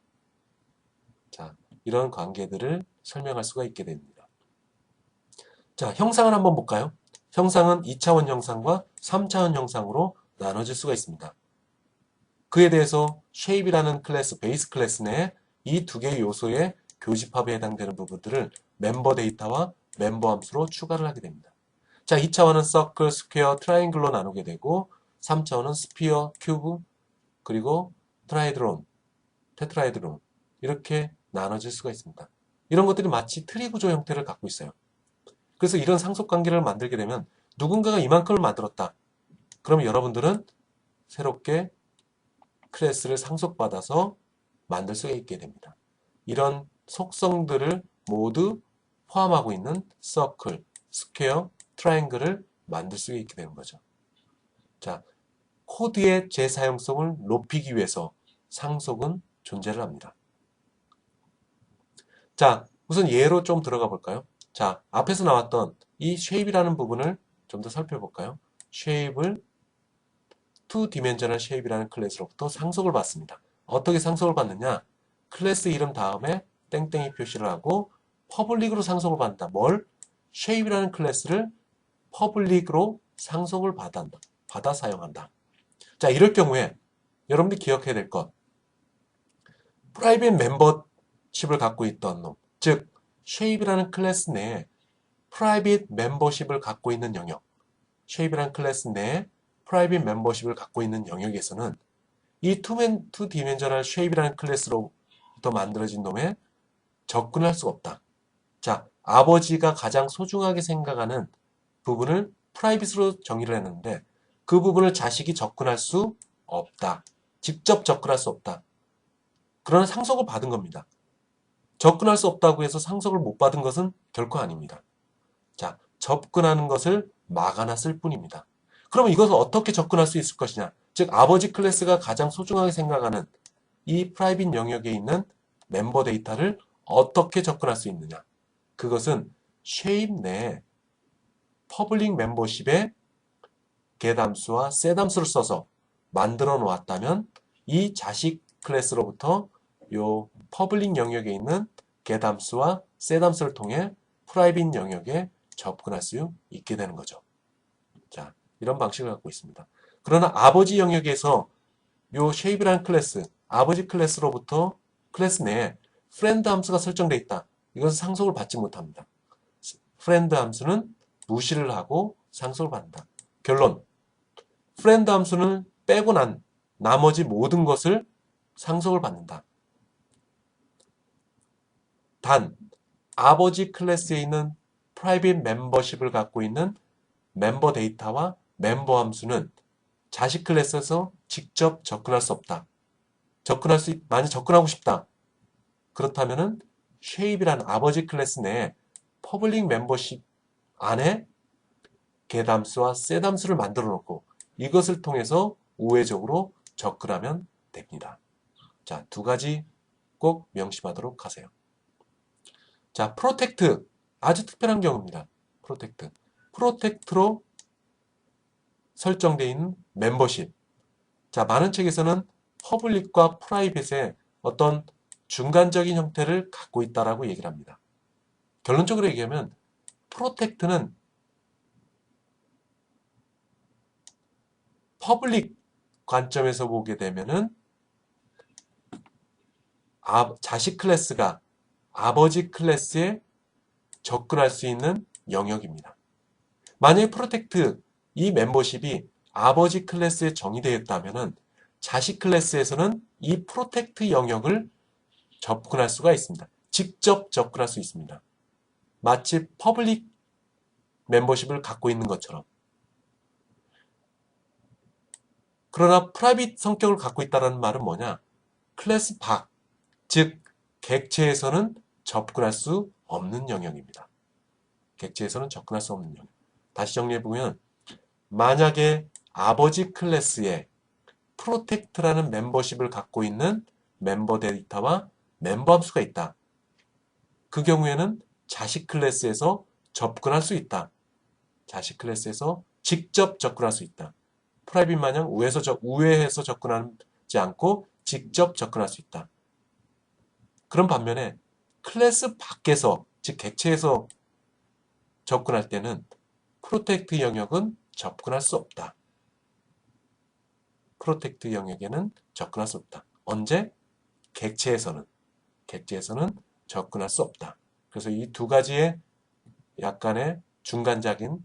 자, 이런 관계들을 설명할 수가 있게 됩니다. 자, 형상을 한번 볼까요? 형상은 2차원 형상과 3차원 형상으로 나눠질 수가 있습니다. 그에 대해서 shape이라는 클래스, 베이스 클래스 내에 이 두 개의 요소의 교집합에 해당되는 부분들을 멤버 데이터와 멤버 함수로 추가를 하게 됩니다. 자, 2차원은 서클, 스퀘어, 트라이앵글로 나누게 되고 3차원은 스피어, 큐브, 그리고 트라이드론, 테트라이드론 이렇게 나눠질 수가 있습니다. 이런 것들이 마치 트리 구조 형태를 갖고 있어요. 그래서 이런 상속관계를 만들게 되면 누군가가 이만큼을 만들었다. 그러면 여러분들은 새롭게 클래스를 상속받아서 만들 수 있게 됩니다. 이런 속성들을 모두 포함하고 있는 서클, 스퀘어, 트라이앵글을 만들 수 있게 되는 거죠. 자, 코드의 재사용성을 높이기 위해서 상속은 존재를 합니다. 자, 우선 예로 좀 들어가 볼까요? 자, 앞에서 나왔던 이 shape이라는 부분을 좀 더 살펴볼까요? shape을 2디멘셔널 shape이라는 클래스로부터 상속을 받습니다. 어떻게 상속을 받느냐? 클래스 이름 다음에 땡땡이 표시를 하고 퍼블릭으로 상속을 받는다. 뭘? shape이라는 클래스를 퍼블릭으로 상속을 받아 사용한다. 자, 이럴 경우에 여러분들이 기억해야 될 것, 프라이빗 멤버십을 갖고 있던 놈, 즉 shape이라는 클래스 내에 프라이빗 멤버십을 갖고 있는 영역, shape이라는 클래스 내에 프라이빗 멤버십을 갖고 있는 영역에서는 이 투디멘셔널 shape이라는 클래스로부터 만들어진 놈에 접근할 수가 없다. 자, 아버지가 가장 소중하게 생각하는 부분을 프라이빗으로 정의를 했는데 그 부분을 자식이 접근할 수 없다. 직접 접근할 수 없다. 그러나 상속을 받은 겁니다. 접근할 수 없다고 해서 상속을 못 받은 것은 결코 아닙니다. 자, 접근하는 것을 막아놨을 뿐입니다. 그러면 이것을 어떻게 접근할 수 있을 것이냐? 즉, 아버지 클래스가 가장 소중하게 생각하는 이 프라이빗 영역에 있는 멤버 데이터를 어떻게 접근할 수 있느냐? 그것은 shape 내에 퍼블릭 멤버십에 get 함수와 set 함수를 써서 만들어 놓았다면 이 자식 클래스로부터 요 퍼블릭 영역에 있는 get 함수와 set 함수를 통해 프라이빗 영역에 접근할 수 있게 되는 거죠. 자, 이런 방식을 갖고 있습니다. 그러나 아버지 영역에서 요 shape이라는 클래스, 아버지 클래스로부터 클래스 내에 friend 함수가 설정되어 있다. 이것은 상속을 받지 못합니다. friend 함수는 무시를 하고 상속을 받는다. 결론, friend 함수는 빼고 난 나머지 모든 것을 상속을 받는다. 단, 아버지 클래스에 있는 프라이빗 멤버십을 갖고 있는 멤버 데이터와 멤버 함수는 자식 클래스에서 직접 접근할 수 없다. 만약 접근하고 싶다. 그렇다면은 shape이라는 아버지 클래스 내에 퍼블릭 멤버십 안에 get 함수와 set 함수를 만들어 놓고 이것을 통해서 우회적으로 접근하면 됩니다. 자, 두 가지 꼭 명심하도록 하세요. 자, 프로텍트. 아주 특별한 경우입니다. 프로텍트. 프로텍트로 설정되어 있는 멤버십. 자, 많은 책에서는 퍼블릭과 프라이빗의 어떤 중간적인 형태를 갖고 있다라고 얘기를 합니다. 결론적으로 얘기하면 프로텍트는 퍼블릭 관점에서 보게 되면은 자식 클래스가 아버지 클래스에 접근할 수 있는 영역입니다. 만약에 프로텍트 이 멤버십이 아버지 클래스에 정의되어 있다면 자식 클래스에서는 이 프로텍트 영역을 접근할 수가 있습니다. 직접 접근할 수 있습니다. 마치 퍼블릭 멤버십을 갖고 있는 것처럼. 그러나 프라이빗 성격을 갖고 있다는 말은 뭐냐? 클래스 밖, 즉 객체에서는 접근할 수 없는 영역입니다. 객체에서는 접근할 수 없는 영역. 다시 정리해보면 만약에 아버지 클래스에 프로텍트라는 멤버십을 갖고 있는 멤버 데이터와 멤버 함수가 있다. 그 경우에는 자식 클래스에서 접근할 수 있다. 자식 클래스에서 직접 접근할 수 있다. 프라이빗 마냥 우회해서 접근하지 않고 직접 접근할 수 있다. 그런 반면에 클래스 밖에서, 즉 객체에서 접근할 때는 프로텍트 영역은 접근할 수 없다. 프로텍트 영역에는 접근할 수 없다. 언제? 객체에서는 접근할 수 없다. 그래서 이 두 가지의 약간의 중간적인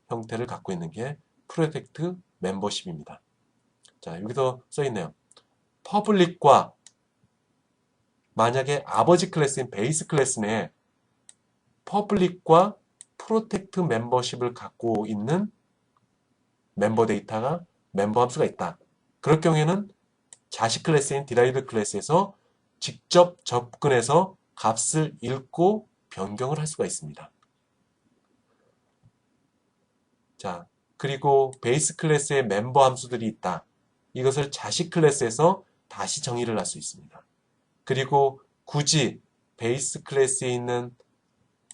형태를 갖고 있는 게 프로텍트 멤버십입니다. 자, 여기서 써있네요. 퍼블릭과 만약에 아버지 클래스인 베이스 클래스 내에 퍼블릭과 프로텍트 멤버십을 갖고 있는 멤버 데이터가 멤버 함수가 있다. 그럴 경우에는 자식 클래스인 디라이브 클래스에서 직접 접근해서 값을 읽고 변경을 할 수가 있습니다. 자, 그리고 베이스 클래스에 멤버 함수들이 있다. 이것을 자식 클래스에서 다시 정의를 할 수 있습니다. 그리고 굳이 베이스 클래스에 있는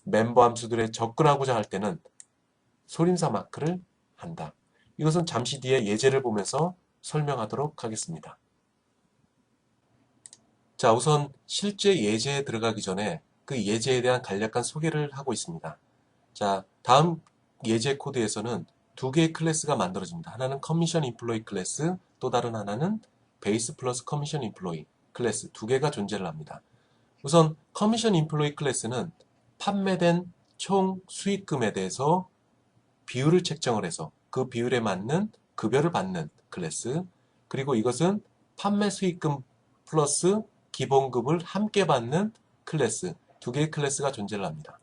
멤버 함수들에 접근하고자 할 때는 소림사 마크를 한다. 이것은 잠시 뒤에 예제를 보면서 설명하도록 하겠습니다. 자, 우선 실제 예제에 들어가기 전에 그 예제에 대한 간략한 소개를 하고 있습니다. 자, 다음 예제 코드에서는 두 개의 클래스가 만들어집니다. 하나는 커미션 임플로이 클래스, 또 다른 하나는 베이스 플러스 커미션 임플로이 클래스 두 개가 존재를 합니다. 우선 커미션 임플로이 클래스는 판매된 총 수익금에 대해서 비율을 책정을 해서 그 비율에 맞는 급여를 받는 클래스, 그리고 이것은 판매 수익금 플러스 기본급을 함께 받는 클래스, 두 개의 클래스가 존재를 합니다.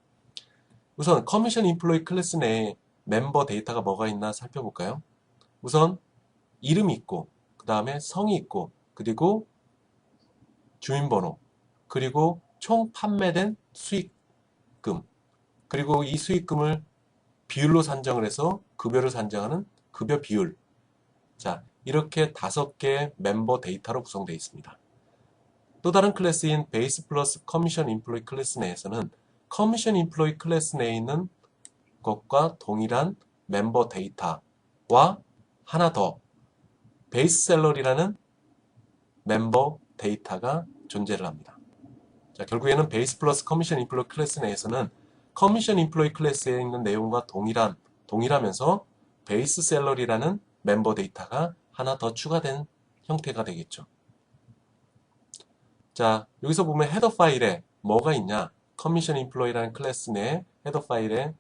우선 커미션 임플로이 클래스 내에 멤버 데이터가 뭐가 있나 살펴볼까요? 우선 이름이 있고, 그 다음에 성이 있고, 그리고 주민번호, 그리고 총 판매된 수익금, 그리고 이 수익금을 비율로 산정을 해서 급여를 산정하는 급여 비율. 자, 이렇게 5개의 멤버 데이터로 구성되어 있습니다. 또 다른 클래스인 베이스 플러스 커미션 임플로이 클래스 내에서는 커미션 임플로이 클래스 내에 있는 것과 동일한 멤버 데이터와 하나 더 베이스 셀러리라는 member 데이터가 존재를 합니다. 자, 결국에는 베이스 플러스 커미션 임플로이 클래스 내에서는 커미션 임플로이 클래스에 있는 내용과 동일하면서 베이스 셀러리라는 멤버 데이터가 하나 더 추가된 형태가 되겠죠. 자, 여기서 보면 헤더 파일에 뭐가 있냐? 커미션 임플로이라는 클래스 내 헤더 파일에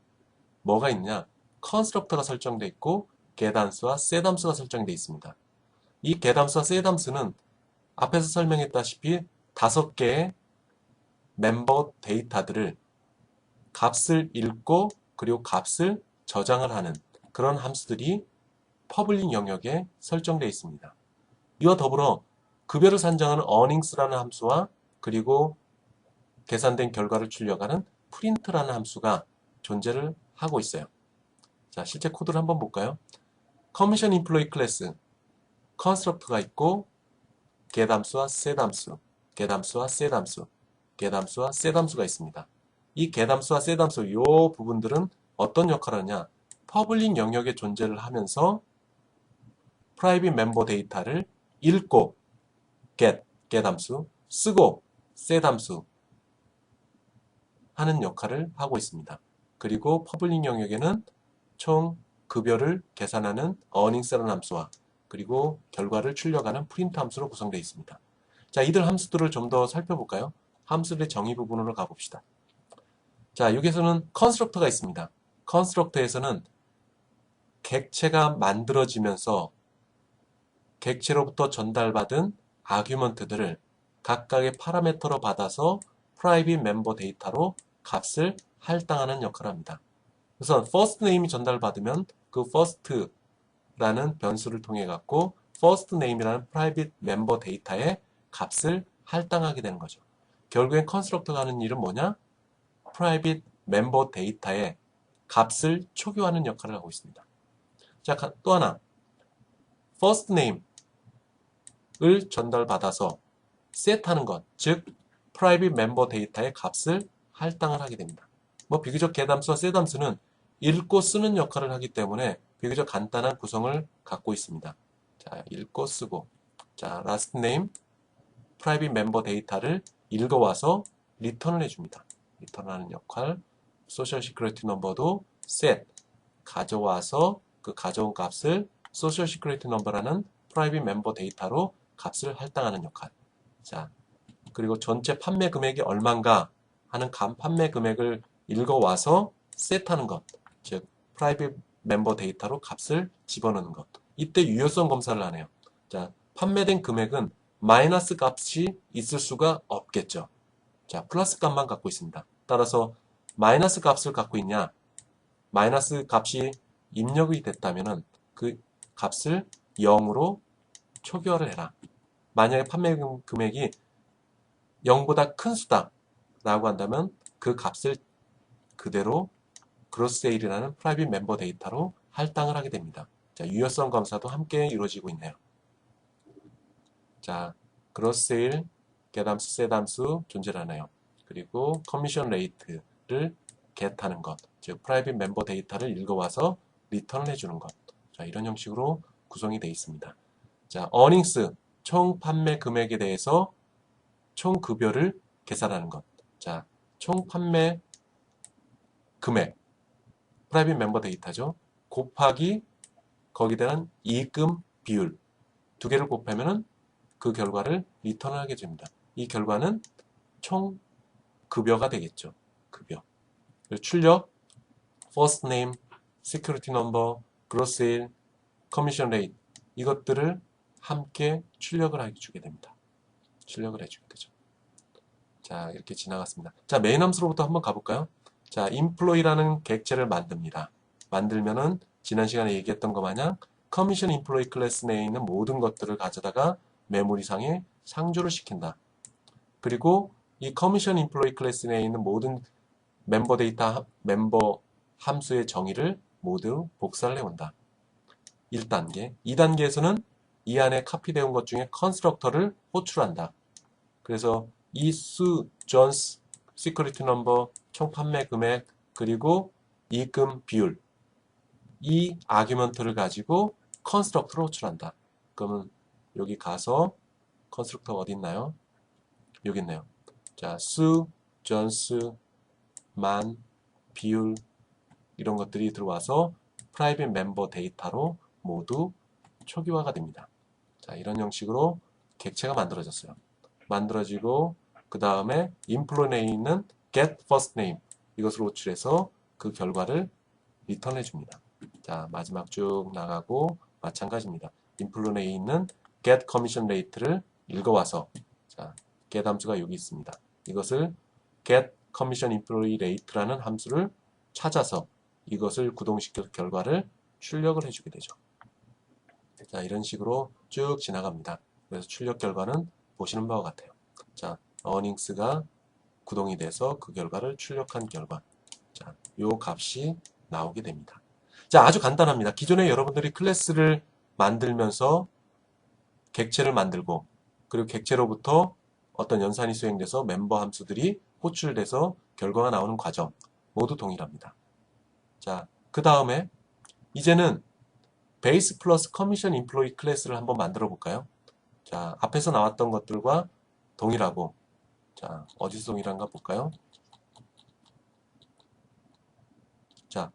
뭐가 있냐? 컨스트럭터가 설정되어 있고 get 함수와 set 함수가 설정되어 있습니다. 이 get 함수와 set 함수는 앞에서 설명했다시피 5개의 멤버 데이터들을 값을 읽고 그리고 값을 저장을 하는 그런 함수들이 퍼블릭 영역에 설정되어 있습니다. 이와 더불어 급여를 산정하는 earnings라는 함수와 그리고 계산된 결과를 출력하는 print라는 함수가 존재를 하고 있어요. 자, 실제 코드를 한번 볼까요? 커미션 임플로이 클래스 컨스트럭터가 있고 get 함수와 set 함수, get 함수와 set 함수, get 함수와 set 함수가 있습니다. 이 get 함수와 set 함수 요 부분들은 어떤 역할을 하냐? 퍼블릭 영역에 존재를 하면서 프라이빗 멤버 데이터를 읽고 get 함수, 쓰고 set 함수 하는 역할을 하고 있습니다. 그리고 퍼블릭 영역에는 총 급여를 계산하는 earnings라는 함수와 그리고 결과를 출력하는 print 함수로 구성되어 있습니다. 자, 이들 함수들을 좀 더 살펴볼까요? 함수들의 정의 부분으로 가봅시다. 자, 여기서는 컨스트럭터가 있습니다. 컨스트럭터에서는 객체가 만들어지면서 객체로부터 전달받은 아규먼트들을 각각의 파라미터로 받아서 프라이빗 멤버 데이터로 값을 할당하는 역할을 합니다. 우선 first name이 전달받으면 그 first라는 변수를 통해 갖고 first name이라는 프라이빗 멤버 데이터의 값을 할당하게 되는 거죠. 결국엔 컨스트럭터가 하는 일은 뭐냐? 프라이빗 멤버 데이터의 값을 초기화하는 역할을 하고 있습니다. 자, 또 하나 first name을 전달받아서 set하는 것, 즉 프라이빗 멤버 데이터의 값을 할당을 하게 됩니다. 뭐 비교적 get 함수와 set 함수는 읽고 쓰는 역할을 하기 때문에 비교적 간단한 구성을 갖고 있습니다. 자, 읽고 쓰고, 자, last name, private member 데이터를 읽어와서 리턴을 해줍니다. 리턴하는 역할, social security number도 set, 가져와서 그 가져온 값을 social security number라는 private member 데이터로 값을 할당하는 역할. 자, 그리고 전체 판매 금액이 얼마인가 하는 판매 금액을 읽어와서 set하는 것. 즉, 프라이빗 멤버 데이터로 값을 집어넣는 것. 이때 유효성 검사를 하네요. 자, 판매된 금액은 마이너스 값이 있을 수가 없겠죠. 자, 플러스 값만 갖고 있습니다. 따라서 마이너스 값을 갖고 있냐? 마이너스 값이 입력이 됐다면은 그 값을 0으로 초기화를 해라. 만약에 판매 금액이 0보다 큰 수다 라고 한다면 그 값을 그대로 그로스 세일이라는 프라이빗 멤버 데이터로 할당을 하게 됩니다. 자, 유효성 검사도 함께 이루어지고 있네요. 자, 그로스 세일, get 함수, set 함수 존재를 하네요. 그리고 커미션 레이트를 get하는 것, 즉 프라이빗 멤버 데이터를 읽어와서 리턴을 해주는 것. 자, 이런 형식으로 구성이 되어 있습니다. 자, earnings, 총 판매 금액에 대해서 총 급여를 계산하는 것. 자, 총 판매 금액, 프라이빗 멤버 데이터죠. 곱하기 거기에 대한 이익금 비율 두 개를 곱하면은 그 결과를 리턴을 하게 됩니다. 이 결과는 총 급여가 되겠죠. 급여. 출력, first name, security number, gross sale, commission rate 이것들을 함께 출력을 해주게 됩니다. 출력을 해주게 되죠. 자, 이렇게 지나갔습니다. 자, 메인 함수로부터 한번 가볼까요? 자, employee라는 객체를 만듭니다. 만들면은 지난 시간에 얘기했던 것 마냥 커미션 인플로이 클래스 내에 있는 모든 것들을 가져다가 메모리상에 상조를 시킨다. 그리고 이 커미션 인플로이 클래스 내에 있는 모든 멤버 데이터, 멤버 함수의 정의를 모두 복사를 해온다. 1단계. 2단계에서는 이 안에 카피되어 온 것 중에 컨스트럭터를 호출한다. 그래서 이 수, 존스, 시크릿 넘버, 총 판매 금액, 그리고 이익금 비율 이 아규먼트를 가지고 컨스트럭터를 호출한다. 그러면 여기 가서 컨스트럭터 어디 있나요? 여기 있네요. 자, 수, 존스, 만, 비율 이런 것들이 들어와서 프라이빗 멤버 데이터로 모두 초기화가 됩니다. 자, 이런 형식으로 객체가 만들어졌어요. 만들어지고 그 다음에 인플로 내에 있는 get first name 이것을 호출해서 그 결과를 리턴해 줍니다. 자, 마지막 쭉 나가고 마찬가지입니다. 인플로 내에 있는 get commission rate를 읽어와서 자, get 함수가 여기 있습니다. 이것을 get commission employee rate라는 함수를 찾아서 이것을 구동시켜서 결과를 출력을 해주게 되죠. 자, 이런 식으로 쭉 지나갑니다. 그래서 출력 결과는 보시는 바와 같아요. 자, earnings가 구동이 돼서 그 결과를 출력한 결과. 자, 요 값이 나오게 됩니다. 자, 아주 간단합니다. 기존에 여러분들이 클래스를 만들면서 객체를 만들고 그리고 객체로부터 어떤 연산이 수행돼서 멤버 함수들이 호출돼서 결과가 나오는 과정 모두 동일합니다. 자, 그 다음에 이제는 베이스 플러스 커미션 인플로이 클래스를 한번 만들어 볼까요? 자, 앞에서 나왔던 것들과 동일하고, 자, 어디서 동일한가 볼까요? 자,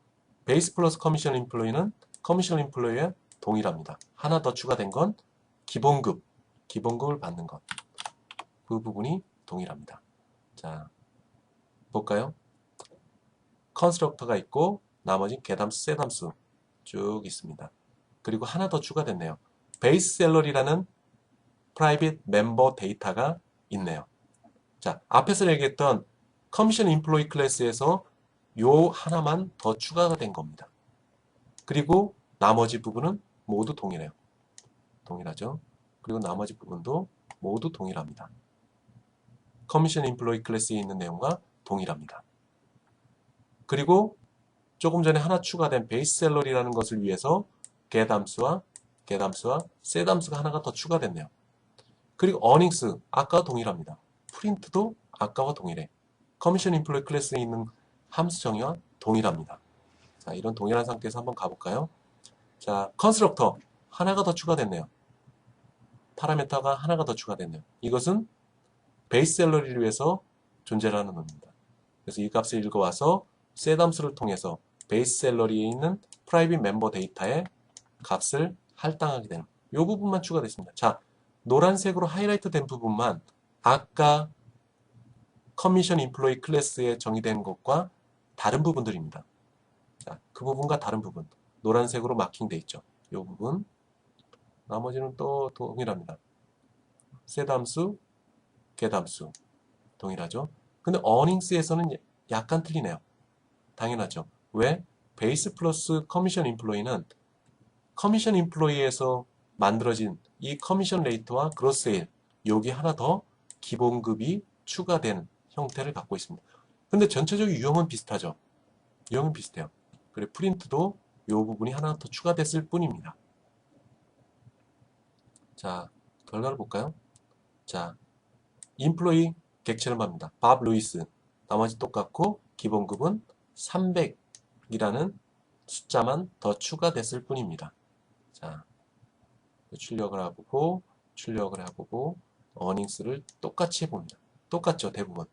베이스 플러스 커미션 인플로이는 커미션 인플로이에 동일합니다. 하나 더 추가된 건 기본급을 받는 것. 그 부분이 동일합니다. 자, 볼까요? 컨스트럭터가 있고 나머지 get함수, set함수 쭉 있습니다. 그리고 하나 더 추가됐네요. 베이스 셀러리라는 프라이빗 멤버 데이터가 있네요. 자, 앞에서 얘기했던 커미션 인플로이 클래스에서 요 하나만 더 추가가 된 겁니다. 그리고 나머지 부분은 모두 동일해요. 동일하죠? 그리고 나머지 부분도 모두 동일합니다. 커미션 인플로이 클래스에 있는 내용과 동일합니다. 그리고 조금 전에 하나 추가된 베이스 셀러리라는 것을 위해서 get함수와 set함수가 하나가 더 추가됐네요. 그리고 earnings 아까와 동일합니다. 프린트도 아까와 동일해. 커미션 인플로이 클래스에 있는 함수 정의와 동일합니다. 자, 이런 동일한 상태에서 한번 가볼까요? 자, 컨스트럭터 하나가 더 추가됐네요. 파라미터가 하나가 더 추가됐네요. 이것은 베이스 셀러리를 위해서 존재하는 놈입니다. 그래서 이 값을 읽어와서 set함수를 통해서 베이스 셀러리에 있는 프라이빗 멤버 데이터의 값을 할당하게 되는 이 부분만 추가됐습니다. 자, 노란색으로 하이라이트 된 부분만 아까 커미션 인플로이 클래스에 정의된 것과 다른 부분들입니다. 자, 그 부분과 다른 부분 노란색으로 마킹돼 있죠. 이 부분 나머지는 또 동일합니다. set함수, get함수 동일하죠. 근데 earnings에서는 약간 틀리네요. 당연하죠. 왜? 베이스 플러스 커미션 인플로이는 커미션 인플로이에서 만들어진 이 커미션 레이트와 그로스 세일 여기 하나 더 기본급이 추가된 형태를 갖고 있습니다. 근데 전체적인 유형은 비슷하죠. 유형은 비슷해요. 그리고 프린트도 이 부분이 하나 더 추가됐을 뿐입니다. 자, 결과를 볼까요? 자, 인플로이 객체를 맙니다. 밥 루이스 나머지 똑같고 기본급은 300이라는 숫자만 더 추가됐을 뿐입니다. 자, 출력을 해보고 어닝스를 똑같이 해봅니다. 똑같죠, 대부분.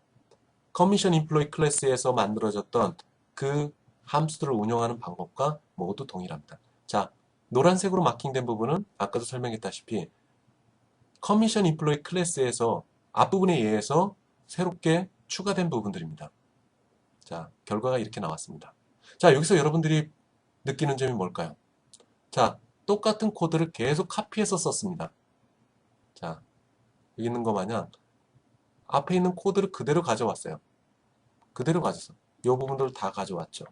커미션 인플로이 클래스에서 만들어졌던 그 함수들을 운영하는 방법과 모두 동일합니다. 자, 노란색으로 마킹된 부분은 아까도 설명했다시피 커미션 인플로이 클래스에서 앞부분에 의해서 새롭게 추가된 부분들입니다. 자, 결과가 이렇게 나왔습니다. 자, 여기서 여러분들이 느끼는 점이 뭘까요? 자, 똑같은 코드를 계속 카피해서 썼습니다. 자, 여기 있는 거 마냥 앞에 있는 코드를 그대로 가져왔어요. 그대로 가져서 이 부분들을 다 가져왔죠.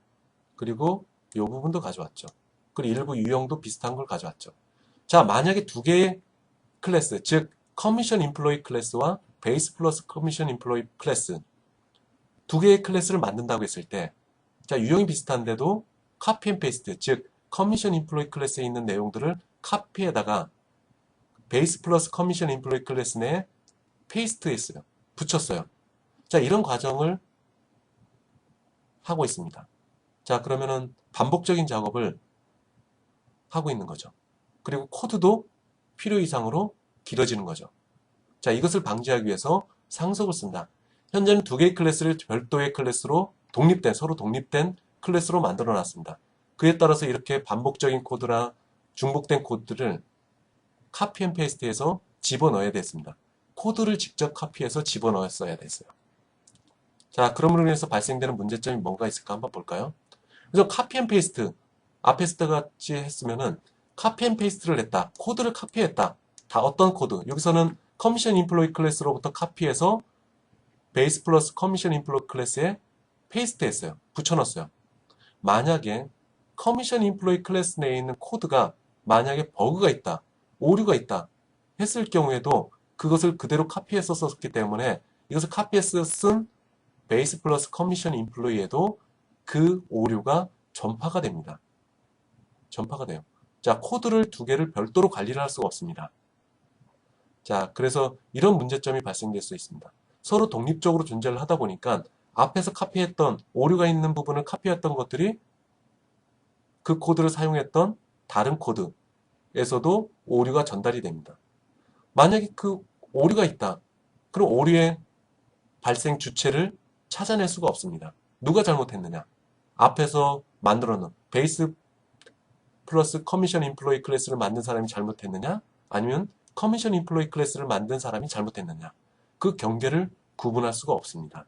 그리고 이 부분도 가져왔죠. 그리고 일부 유형도 비슷한 걸 가져왔죠. 자, 만약에 두 개의 클래스, 즉 커미션 인플로이 클래스와 베이스 플러스 커미션 인플로이 클래스 두 개의 클래스를 만든다고 했을 때, 자, 유형이 비슷한데도 카피 앤 페이스트, 즉 커미션 인플로이 클래스에 있는 내용들을 카피에다가 베이스 플러스 커미션 인플로이 클래스 내에 페이스트 했어요. 붙였어요. 자, 이런 과정을 하고 있습니다. 자, 그러면은 반복적인 작업을 하고 있는 거죠. 그리고 코드도 필요 이상으로 길어지는 거죠. 자, 이것을 방지하기 위해서 상속을 쓴다. 현재는 두 개의 클래스를 별도의 클래스로 서로 독립된 클래스로 만들어 놨습니다. 그에 따라서 이렇게 반복적인 코드나 중복된 코드를 카피 앤 페이스트해서 집어넣어야 됐습니다. 코드를 직접 카피해서 집어넣었어야 됐어요. 자, 그럼으로 인해서 발생되는 문제점이 뭐가 있을까 한번 볼까요? 그래서 카피 앤 페이스트 앞에서 같이 했으면은 카피 앤 페이스트를 했다. 코드를 카피했다. 다 어떤 코드? 여기서는 커미션 인플로이 클래스로부터 카피해서 베이스 플러스 커미션 인플로이 클래스에 페이스트 했어요. 붙여넣었어요. 만약에 커미션 인플로이 클래스 내에 있는 코드가 만약에 버그가 있다, 오류가 있다 했을 경우에도 그것을 그대로 카피해서 썼기 때문에 이것을 카피해서 쓴 베이스 플러스 커미션 인플로이에도 그 오류가 전파가 됩니다. 전파가 돼요. 자, 코드를 두 개를 별도로 관리를 할 수가 없습니다. 자, 그래서 이런 문제점이 발생될 수 있습니다. 서로 독립적으로 존재를 하다 보니까 앞에서 카피했던 오류가 있는 부분을 카피했던 것들이 그 코드를 사용했던 다른 코드에서도 오류가 전달이 됩니다. 만약에 그 오류가 있다. 그럼 오류의 발생 주체를 찾아낼 수가 없습니다. 누가 잘못했느냐? 앞에서 만들어 놓은 베이스 플러스 커미션 인플로이 클래스를 만든 사람이 잘못했느냐? 아니면 커미션 인플로이 클래스를 만든 사람이 잘못했느냐? 그 경계를 구분할 수가 없습니다.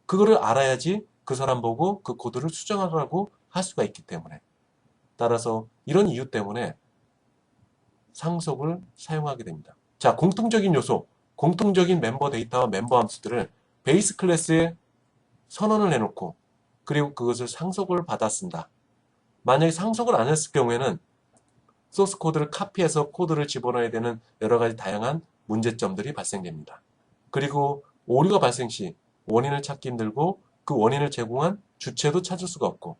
그거를 알아야지 그 사람 보고 그 코드를 수정하라고 할 수가 있기 때문에. 따라서 이런 이유 때문에 상속을 사용하게 됩니다. 자, 공통적인 요소, 공통적인 멤버 데이터와 멤버 함수들을 베이스 클래스에 선언을 해놓고 그리고 그것을 상속을 받아 쓴다. 만약에 상속을 안 했을 경우에는 소스 코드를 카피해서 코드를 집어넣어야 되는 여러 가지 다양한 문제점들이 발생됩니다. 그리고 오류가 발생 시 원인을 찾기 힘들고 그 원인을 제공한 주체도 찾을 수가 없고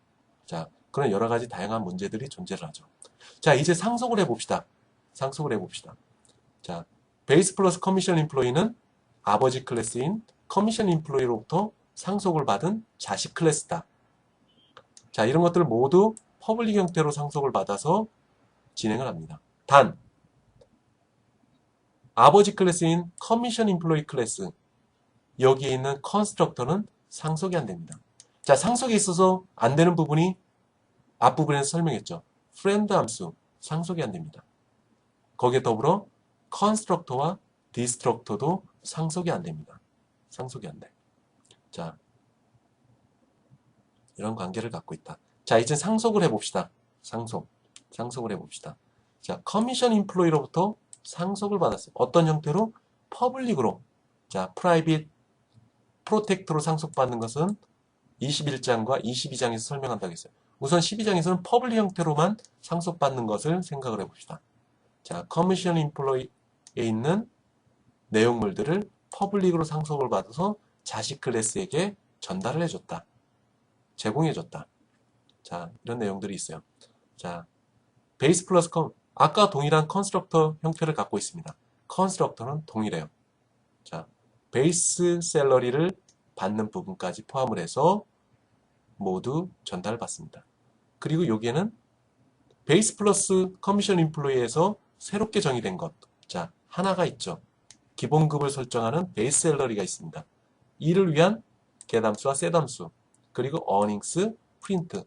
자, 그런 여러 가지 다양한 문제들이 존재를 하죠. 자, 이제 상속을 해봅시다. 상속을 해봅시다. 자, 베이스 플러스 커미션 인플로이는 아버지 클래스인 커미션 인플로이로부터 상속을 받은 자식 클래스다. 자, 이런 것들을 모두 퍼블릭 형태로 상속을 받아서 진행을 합니다. 단, 아버지 클래스인 커미션 인플로이 클래스 여기에 있는 컨스트럭터는 상속이 안 됩니다. 자, 상속에 있어서 안 되는 부분이 앞부분에서 설명했죠. 프렌드 함수 상속이 안 됩니다. 거기에 더불어 컨스트럭터와 디스트럭터도 상속이 안 됩니다. 상속이 안 돼. 자, 이런 관계를 갖고 있다. 자, 이제 상속을 해봅시다. 상속을 해봅시다. 자, 커미션 인플로이로부터 상속을 받았어요. 어떤 형태로? 퍼블릭으로. 자, 프라이빗, 프로텍트로 상속받는 것은 21장과 22장에서 설명한다고 했어요. 우선 12장에서는 퍼블릭 형태로만 상속받는 것을 생각을 해봅시다. 자, 커미션 인플로이에 있는 내용물들을 퍼블릭으로 상속을 받아서 자식 클래스에게 전달을 해줬다. 제공해줬다. 자, 이런 내용들이 있어요. 자, 베이스 플러스 아까 동일한 컨스트럭터 형태를 갖고 있습니다. 컨스트럭터는 동일해요. 자, 베이스 샐러리를 받는 부분까지 포함을 해서 모두 전달을 받습니다. 그리고 여기에는 베이스 플러스 커미션 인플로이에서 새롭게 정의된 것. 자, 하나가 있죠. 기본급을 설정하는 베이스 샐러리가 있습니다. 이를 위한 get함수와 set함수 그리고 earnings, print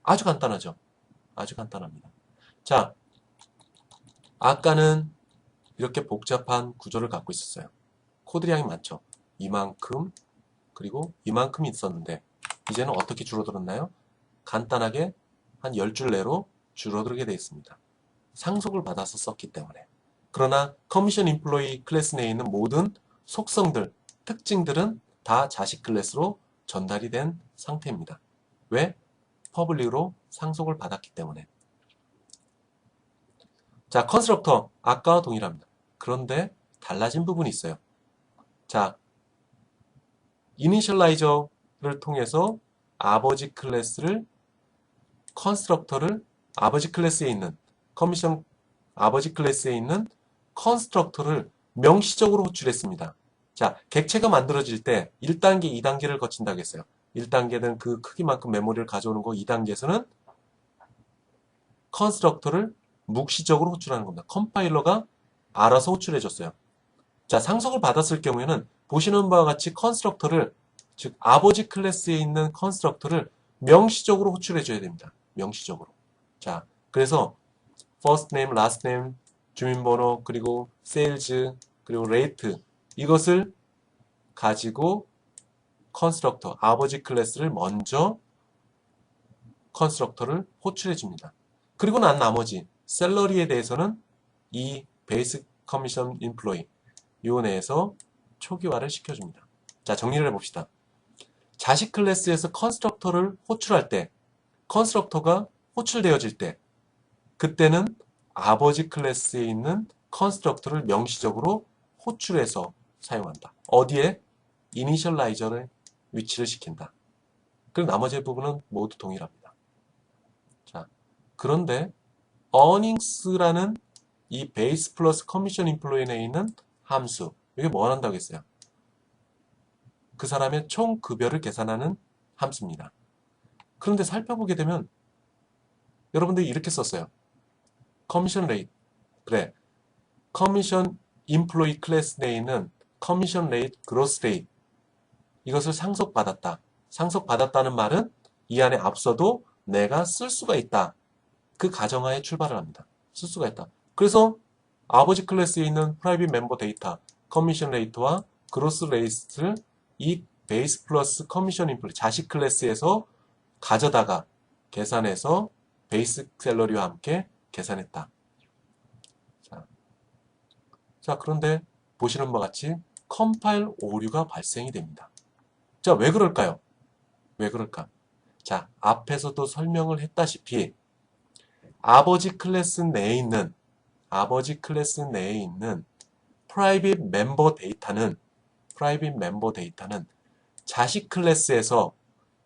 아주 간단하죠. 아주 간단합니다. 자, 아까는 이렇게 복잡한 구조를 갖고 있었어요. 코드량이 많죠. 이만큼 그리고 이만큼이 있었는데 이제는 어떻게 줄어들었나요? 간단하게 한 10줄 내로 줄어들게 되어 있습니다. 상속을 받아서 썼기 때문에. 그러나 커미션 인플로이 클래스 내에 있는 모든 속성들, 특징들은 다 자식 클래스로 전달이 된 상태입니다. 왜? 퍼블릭으로 상속을 받았기 때문에. 자, 컨스트럭터 아까와 동일합니다. 그런데 달라진 부분이 있어요. 자, 이니셜라이저를 통해서 아버지 클래스를 컨스트럭터를 아버지 클래스에 있는 커미션 아버지 클래스에 있는 컨스트럭터를 명시적으로 호출했습니다. 자, 객체가 만들어질 때 1단계, 2단계를 거친다고 했어요. 1단계는 그 크기만큼 메모리를 가져오는 거, 2단계에서는 컨스트럭터를 묵시적으로 호출하는 겁니다. 컴파일러가 알아서 호출해줬어요. 자, 상속을 받았을 경우에는 보시는 바와 같이 컨스트럭터를 즉 아버지 클래스에 있는 컨스트럭터를 명시적으로 호출해줘야 됩니다. 명시적으로. 자, 그래서 first name, last name, 주민번호, 그리고 sales, 그리고 rate 이것을 가지고 컨스트럭터, 아버지 클래스를 먼저 컨스트럭터를 호출해 줍니다. 그리고 난 나머지 샐러리에 대해서는 이 베이스 커미션 인플로이 요 내에서 초기화를 시켜줍니다. 자, 정리를 해봅시다. 자식 클래스에서 컨스트럭터를 호출할 때 컨스트럭터가 호출되어질 때 그때는 아버지 클래스에 있는 컨스트럭터를 명시적으로 호출해서 사용한다. 어디에? 이니셜라이저를 위치를 시킨다. 그리고 나머지 부분은 모두 동일합니다. 자, 그런데 earnings라는 이 베이스 플러스 커미션 인플로이 내에 있는 함수. 이게 뭐 한다고 했어요? 그 사람의 총 급여를 계산하는 함수입니다. 그런데 살펴보게 되면 여러분들이 이렇게 썼어요. 커미션 레이트. 그래. 커미션 인플로이 클래스 내에 있는 커미션 레이트 그로스 레이트. 이것을 상속받았다. 상속받았다는 말은 이 안에 앞서도 내가 쓸 수가 있다. 그 가정하에 출발을 합니다. 쓸 수가 있다. 그래서 아버지 클래스에 있는 프라이빗 멤버 데이터, 커미션 레이트와 그로스 레이트를 이 베이스 플러스 커미션 인플로이 자식 클래스에서 가져다가 계산해서 베이스 샐러리와 함께 계산했다. 자, 그런데 보시는 바와 같이 컴파일 오류가 발생이 됩니다. 자, 왜 그럴까요? 왜 그럴까? 자, 앞에서도 설명을 했다시피 아버지 클래스 내에 있는 프라이빗 멤버 데이터는 자식 클래스에서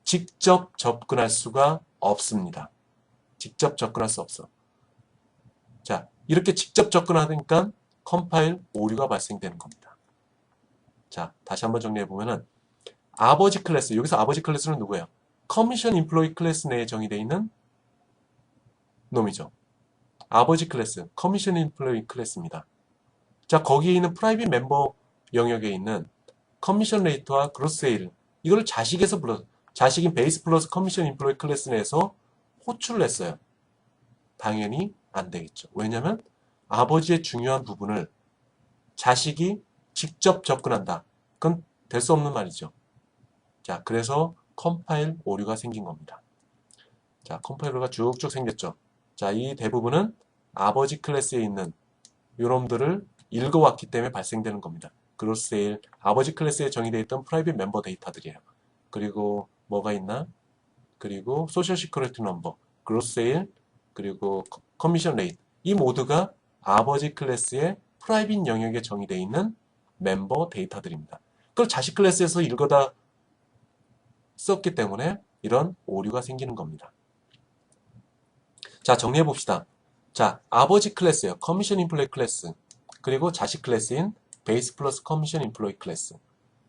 직접 접근할 수가 없습니다. 직접 접근할 수 없어. 자, 이렇게 직접 접근하니까 컴파일 오류가 발생되는 겁니다. 자, 다시 한번 정리해 보면은 아버지 클래스, 여기서 아버지 클래스는 누구예요? 커미션 인플로이 클래스 내에 정의되어 있는 놈이죠. 아버지 클래스, 커미션 인플로이 클래스입니다. 자, 거기에 있는 프라이빗 멤버 영역에 있는 커미션 레이트와 그로스 세일, 이걸 자식에서 자식인 베이스 플러스 커미션 인플로이 클래스 내에서 호출을 했어요. 당연히 안 되겠죠. 왜냐하면 아버지의 중요한 부분을 자식이 직접 접근한다. 그건 될 수 없는 말이죠. 자, 그래서 컴파일 오류가 생긴 겁니다. 자, 컴파일 오류가 쭉쭉 생겼죠. 자, 이 대부분은 아버지 클래스에 있는 요놈들을 읽어왔기 때문에 발생되는 겁니다. 그로스 세일, 아버지 클래스에 정의되어 있던 프라이빗 멤버 데이터들이에요. 그리고 뭐가 있나? 그리고 소셜 시큐리티 넘버, 그로스 세일, 그리고 커미션 레이트. 이 모두가 아버지 클래스의 프라이빗 영역에 정의되어 있는 멤버 데이터들입니다. 그걸 자식 클래스에서 읽어다 썼기 때문에 이런 오류가 생기는 겁니다. 자, 정리해 봅시다. 자, 아버지 클래스예요. 커미션 인플로이 클래스. 그리고 자식 클래스인 베이스 플러스 커미션 인플로이 클래스.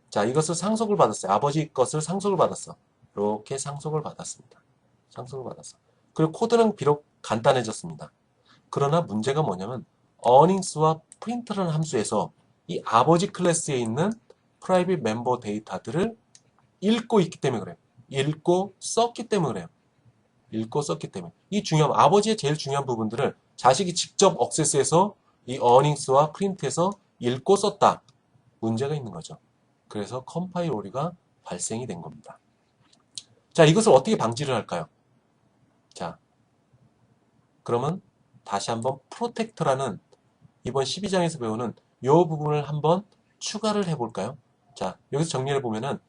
자, 이것을 상속을 받았어요. 아버지 것을 상속을 받았어. 이렇게 상속을 받았습니다. 상속을 받았어. 그리고 코드는 비록 간단해졌습니다. 그러나 문제가 뭐냐면 earnings와 print라는 함수에서 이 아버지 클래스에 있는 프라이빗 멤버 데이터들을 읽고 있기 때문에 그래요. 읽고 썼기 때문에 그래요. 읽고 썼기 때문에. 이 중요한, 아버지의 제일 중요한 부분들을 자식이 직접 억세스해서 이 earnings와 print에서 읽고 썼다. 문제가 있는 거죠. 그래서 컴파일 오류가 발생이 된 겁니다. 자, 이것을 어떻게 방지를 할까요? 자, 그러면 다시 한번 프로텍터라는 이번 12장에서 배우는 이 부분을 한번 추가를 해볼까요? 자, 여기서 정리를 보면은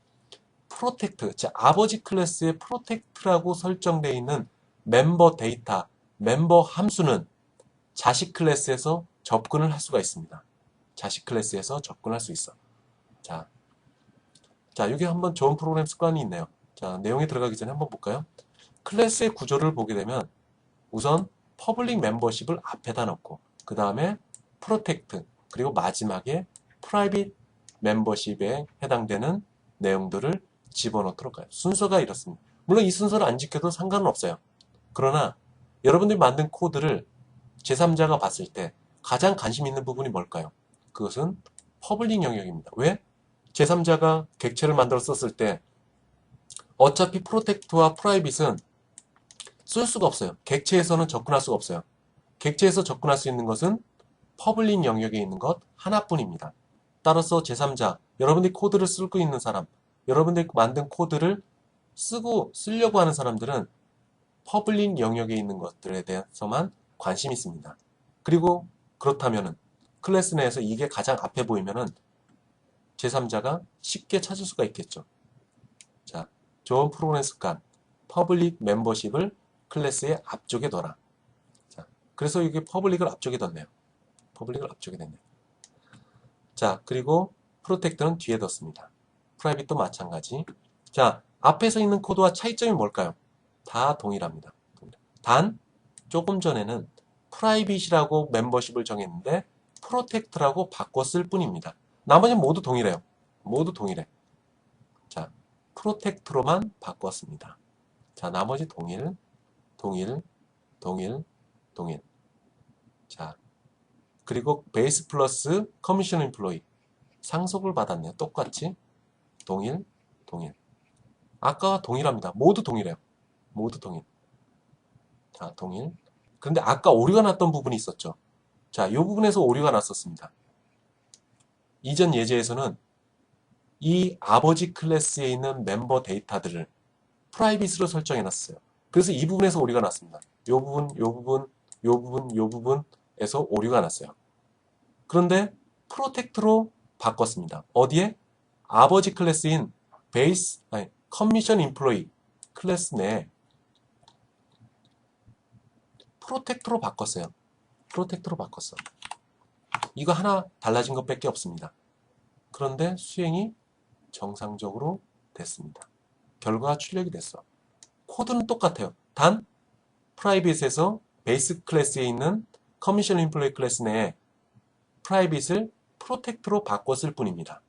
프로텍트, 자, 아버지 클래스의 프로텍트라고 설정되어 있는 멤버 데이터, 멤버 함수는 자식 클래스에서 접근을 할 수가 있습니다. 자식 클래스에서 접근할 수 있어. 자, 여기 한번 좋은 프로그램 습관이 있네요. 자, 내용에 들어가기 전에 한번 볼까요? 클래스의 구조를 보게 되면 우선 퍼블릭 멤버십을 앞에다 넣고 그 다음에 프로텍트 그리고 마지막에 프라이빗 멤버십에 해당되는 내용들을 집어넣도록 해요. 순서가 이렇습니다. 물론 이 순서를 안 지켜도 상관은 없어요. 그러나 여러분들이 만든 코드를 제3자가 봤을 때 가장 관심 있는 부분이 뭘까요? 그것은 퍼블릭 영역입니다. 왜? 제3자가 객체를 만들어 썼을 때 어차피 프로텍트와 프라이빗은 쓸 수가 없어요. 객체에서는 접근할 수가 없어요. 객체에서 접근할 수 있는 것은 퍼블릭 영역에 있는 것 하나뿐입니다. 따라서 제3자, 여러분들이 코드를 쓰고 있는 사람, 여러분들이 만든 코드를 쓰려고 하는 사람들은 퍼블릭 영역에 있는 것들에 대해서만 관심이 있습니다. 그리고 그렇다면은 클래스 내에서 이게 가장 앞에 보이면은 제3자가 쉽게 찾을 수가 있겠죠. 자, 좋은 프로그램 습관, 퍼블릭 멤버십을 클래스의 앞쪽에 둬라. 자, 그래서 이게 퍼블릭을 앞쪽에 뒀네요. 퍼블릭을 앞쪽에 뒀네요. 자, 그리고 프로텍트는 뒤에 뒀습니다. 프라이빗도 마찬가지. 자, 앞에서 있는 코드와 차이점이 뭘까요? 다 동일합니다. 단, 조금 전에는 프라이빗이라고 멤버십을 정했는데 프로텍트라고 바꿔 쓸 뿐입니다. 나머지는 모두 동일해요. 모두 동일해. 자, 프로텍트로만 바꿨습니다. 자, 나머지 동일, 동일, 동일, 동일. 자, 그리고 베이스 플러스 커미션 임플로이 상속을 받았네요. 똑같이 동일, 동일. 아까와 동일합니다. 모두 동일해요. 모두 동일. 자, 동일. 그런데 아까 오류가 났던 부분이 있었죠. 자, 이 부분에서 오류가 났었습니다. 이전 예제에서는 이 아버지 클래스에 있는 멤버 데이터들을 프라이빗으로 설정해 놨어요. 그래서 이 부분에서 오류가 났습니다. 이 부분, 이 부분, 이 부분, 이 부분에서 오류가 났어요. 그런데 프로텍트로 바꿨습니다. 어디에? 아버지 클래스인 베이스, 아니, 커미션 임플로이 클래스 내에 프로텍트로 바꿨어요. 프로텍트로 바꿨어. 이거 하나 달라진 것밖에 없습니다. 그런데 수행이 정상적으로 됐습니다. 결과가 출력이 됐어. 코드는 똑같아요. 단 프라이빗에서 베이스 클래스에 있는 커미션 임플로이 클래스 내에 프라이빗을 프로텍트로 바꿨을 뿐입니다.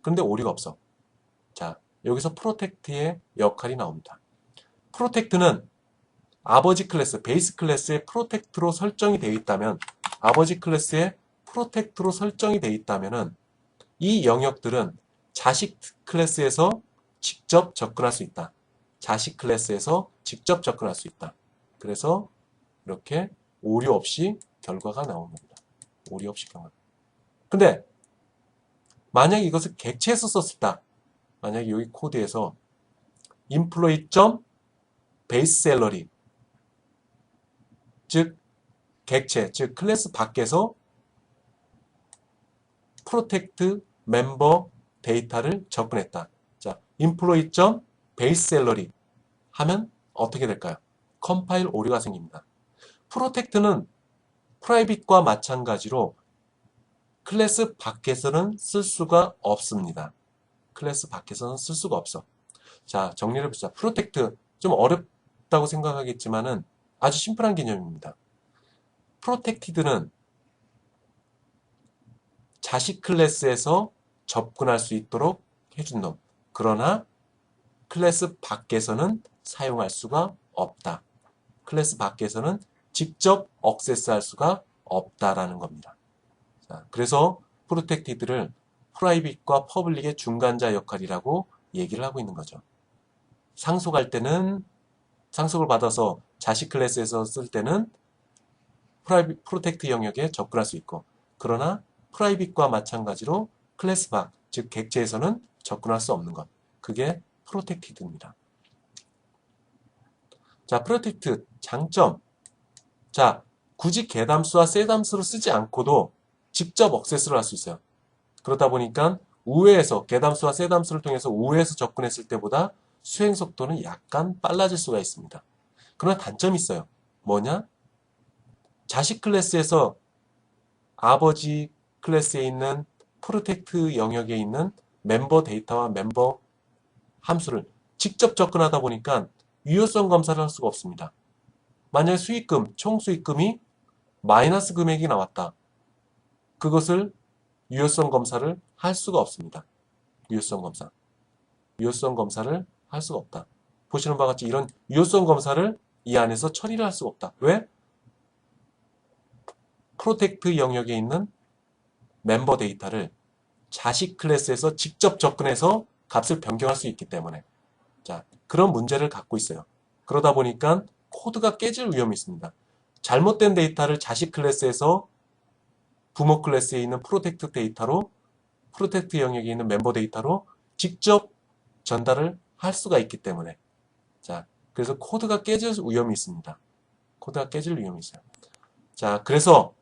그런데 오류가 없어. 자, 여기서 프로텍트의 역할이 나옵니다. 프로텍트는 아버지 클래스, 베이스 클래스에 프로텍트로 설정이 되어 있다면, 아버지 클래스에 프로텍트로 설정이 되어 있다면은 이 영역들은 자식 클래스에서 직접 접근할 수 있다. 자식 클래스에서 직접 접근할 수 있다. 그래서 이렇게 오류 없이 결과가 나온 겁니다. 오류 없이 결과. 근데 만약에 이것을 객체에서 썼다. 만약에 여기 코드에서 employee.base salary 즉 객체, 즉 클래스 밖에서 프로텍트 멤버 데이터를 접근했다. 자, employee.base salary 하면 어떻게 될까요? 컴파일 오류가 생깁니다. 프로텍트는 프라이빗과 마찬가지로 클래스 밖에서는 쓸 수가 없습니다. 클래스 밖에서는 쓸 수가 없어. 자, 정리를 해보자. 프로텍트 좀 어렵다고 생각하겠지만은 아주 심플한 개념입니다. 프로텍티드는 자식 클래스에서 접근할 수 있도록 해준 놈. 그러나 클래스 밖에서는 사용할 수가 없다. 클래스 밖에서는 직접 억세스할 수가 없다라는 겁니다. 자, 그래서 프로텍티드를 프라이빗과 퍼블릭의 중간자 역할이라고 얘기를 하고 있는 거죠. 상속할 때는 상속을 받아서 자식 클래스에서 쓸 때는 프로텍트 영역에 접근할 수 있고, 그러나 프라이빗과 마찬가지로 클래스 밖, 즉 객체에서는 접근할 수 없는 것. 그게 프로텍티드입니다. 자, 프로텍트 장점. 자, 굳이 개담수와 셋담수를 쓰지 않고도 직접 억세스를 할 수 있어요. 그러다 보니까 우회에서 개담수와 셋담수를 통해서 우회에서 접근했을 때보다 수행 속도는 약간 빨라질 수가 있습니다. 그러나 단점이 있어요. 뭐냐? 자식 클래스에서 아버지 클래스에 있는 프로텍트 영역에 있는 멤버 데이터와 멤버 함수를 직접 접근하다 보니까 유효성 검사를 할 수가 없습니다. 만약에 수익금, 총 수익금이 마이너스 금액이 나왔다. 그것을 유효성 검사를 할 수가 없습니다. 유효성 검사. 유효성 검사를 할 수가 없다. 보시는 바와 같이 이런 유효성 검사를 이 안에서 처리를 할 수가 없다. 왜? 프로텍트 영역에 있는 멤버 데이터를 자식 클래스에서 직접 접근해서 값을 변경할 수 있기 때문에. 자, 그런 문제를 갖고 있어요. 그러다 보니까 코드가 깨질 위험이 있습니다. 잘못된 데이터를 자식 클래스에서 부모 클래스에 있는 프로텍트 데이터로, 프로텍트 영역에 있는 멤버 데이터로 직접 전달을 할 수가 있기 때문에. 자, 그래서 코드가 깨질 위험이 있습니다. 코드가 깨질 위험이 있어요. 자, 그래서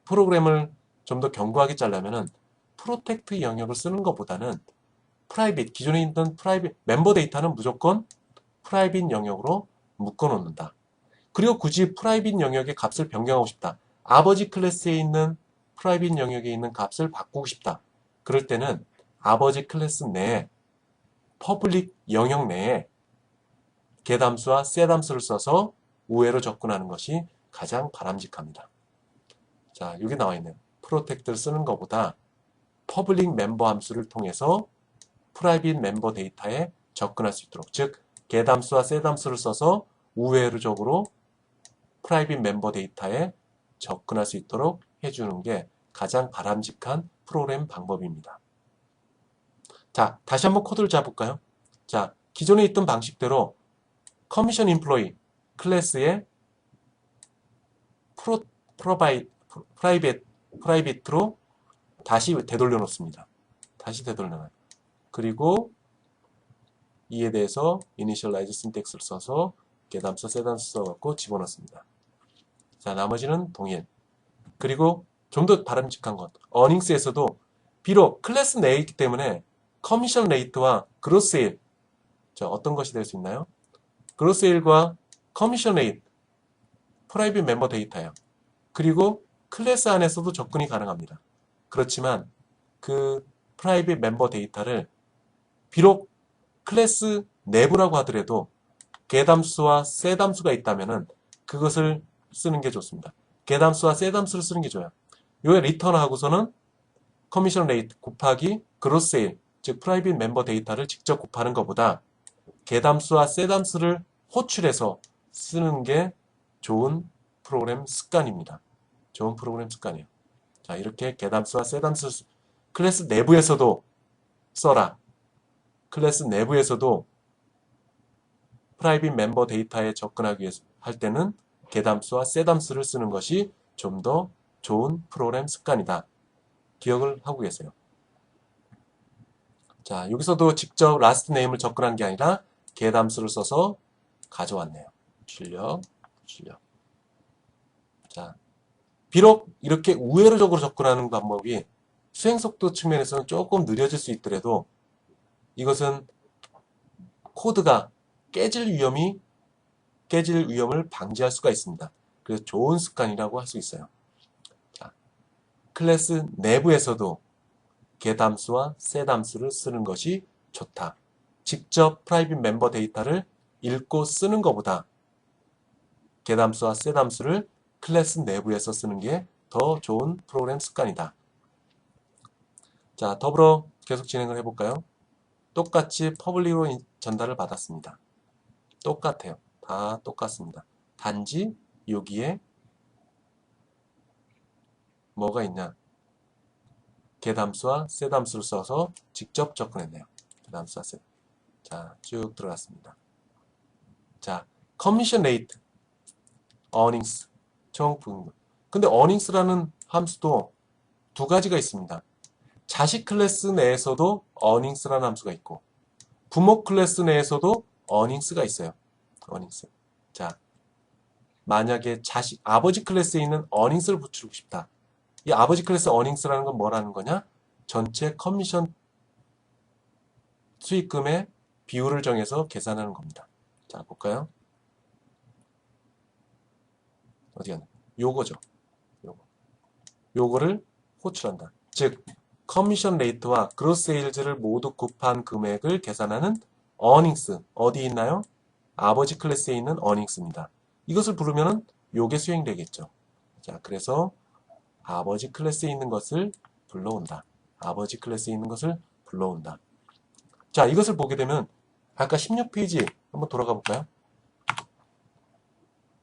프로그램을 좀 더 견고하게 짜려면은 프로텍트 영역을 쓰는 것보다는 프라이빗, 기존에 있던 프라이빗, 멤버 데이터는 무조건 프라이빗 영역으로 묶어 놓는다. 그리고 굳이 프라이빗 영역의 값을 변경하고 싶다. 아버지 클래스에 있는 프라이빗 영역에 있는 값을 바꾸고 싶다. 그럴 때는 아버지 클래스 내에 퍼블릭 영역 내에 개담수와 셋담수를 써서 우회로 접근하는 것이 가장 바람직합니다. 자, 여기 나와 있네요. 프로텍트를 쓰는 것보다 퍼블릭 멤버 함수를 통해서 프라이빗 멤버 데이터에 접근할 수 있도록, 즉 get 함수와 set 함수를 써서 우회로적으로 프라이빗 멤버 데이터에 접근할 수 있도록 해주는 게 가장 바람직한 프로그램 방법입니다. 자, 다시 한번 코드를 잡을까요? 자, 기존에 있던 방식대로 커미션 인플로이 클래스에 프라이빗으로 다시 되돌려 놓습니다. 다시 되돌려놔요. 그리고 이에 대해서 initialize syntax를 써서 get 함수, set 함수 써갖고 집어넣습니다. 자, 나머지는 동일. 그리고 좀 더 바람직한 것, 어닝스에서도 비록 클래스 내에 있기 때문에 커미션 레이트와 그로스 세일, 자, 어떤 것이 될 수 있나요? 그로스 세일과 커미션 레이트, 프라이빗 멤버 데이터예요. 그리고 클래스 안에서도 접근이 가능합니다. 그렇지만 그 프라이빗 멤버 데이터를 비록 클래스 내부라고 하더라도 get 함수와 set 함수가 있다면은 그것을 쓰는 게 좋습니다. get 함수와 set 함수를 쓰는 게 좋아요. 요에 리턴하고서는 커미션 레이트 곱하기 그로스 세일, 즉 프라이빗 멤버 데이터를 직접 곱하는 것보다 get 함수와 set 함수를 호출해서 쓰는 게 좋은 프로그램 습관입니다. 좋은 프로그램 습관이에요. 자, 이렇게 get 함수와 set 함수 클래스 내부에서도 써라. 클래스 내부에서도 프라이빗 멤버 데이터에 접근하기 위해서 할 때는 get 함수와 set 함수를 쓰는 것이 좀 더 좋은 프로그램 습관이다. 기억을 하고 계세요. 자, 여기서도 직접 last name을 접근한 게 아니라 get 함수를 써서 가져왔네요. 출력. 자, 비록 이렇게 우회로적으로 접근하는 방법이 수행 속도 측면에서는 조금 느려질 수 있더라도 이것은 코드가 깨질 위험을 방지할 수가 있습니다. 그래서 좋은 습관이라고 할 수 있어요. 자, 클래스 내부에서도 get 함수와 set 함수를 쓰는 것이 좋다. 직접 프라이빗 멤버 데이터를 읽고 쓰는 것보다 get 함수와 set 함수를 클래스 내부에서 쓰는 게 더 좋은 프로그램 습관이다. 자, 더불어 계속 진행을 해볼까요? 똑같이 퍼블릭으로 전달을 받았습니다. 똑같아요. 다 똑같습니다. 단지 여기에 뭐가 있냐? get 함수와 set 함수를 써서 직접 접근했네요. get 함수와 set. 자, 쭉 들어갔습니다. 자, commission rate, earnings, 총 분모. 근데 earnings라는 함수도 두 가지가 있습니다. 자식 클래스 내에서도 earnings라는 함수가 있고 부모 클래스 내에서도 earnings가 있어요. earnings. 자, 만약에 아버지 클래스에 있는 earnings를 붙이고 싶다. 이 아버지 클래스 earnings라는 건 뭐라는 거냐? 전체 커미션 수익금의 비율을 정해서 계산하는 겁니다. 자, 볼까요? 어디 갔나? 요거죠. 요거를 호출한다. 즉, 커미션 레이트와 그로스 세일즈를 모두 곱한 금액을 계산하는 earnings. 어디 있나요? 아버지 클래스에 있는 earnings입니다. 이것을 부르면은 요게 수행되겠죠. 자, 그래서 아버지 클래스에 있는 것을 불러온다. 아버지 클래스에 있는 것을 불러온다. 자, 이것을 보게 되면 아까 16페이지 한번 돌아가 볼까요?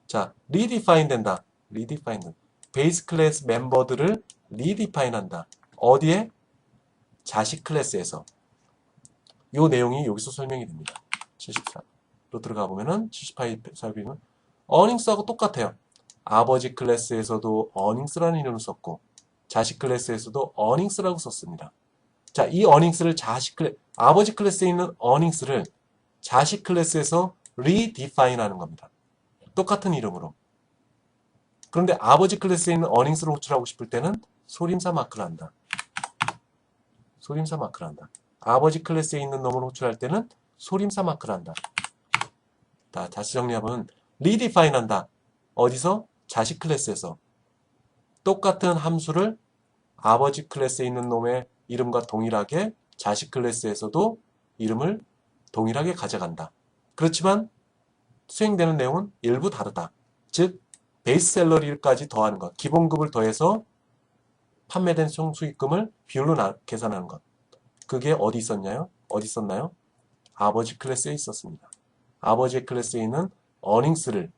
자, redefine 된다. redefine. 베이스 클래스 멤버들을 redefine 한다. 어디에? 자식 클래스에서. 이 내용이 여기서 설명이 됩니다. 74로 들어가 보면은 78페이지는 earnings하고 똑같아요. 아버지 클래스에서도 earnings라는 이름을 썼고 자식 클래스에서도 earnings라고 썼습니다. 자, 이 earnings를 아버지 클래스에 있는 earnings를 자식 클래스에서 redefine 하는 겁니다. 똑같은 이름으로. 그런데 아버지 클래스에 있는 earnings를 호출하고 싶을 때는 소림사 마크를 한다. 소림사 마크를 한다. 아버지 클래스에 있는 놈을 호출할 때는 소림사 마크를 한다. 자, 다시 정리하면 redefine 한다. 어디서? 자식 클래스에서. 똑같은 함수를 아버지 클래스에 있는 놈의 이름과 동일하게 자식 클래스에서도 이름을 동일하게 가져간다. 그렇지만 수행되는 내용은 일부 다르다. 즉 베이스 샐러리까지 더하는 것, 기본급을 더해서 판매된 총 수익금을 비율로 계산하는 것. 그게 어디 있었나요? 어디 있었나요? 아버지 클래스에 있었습니다. 아버지 클래스에 있는 어닝스를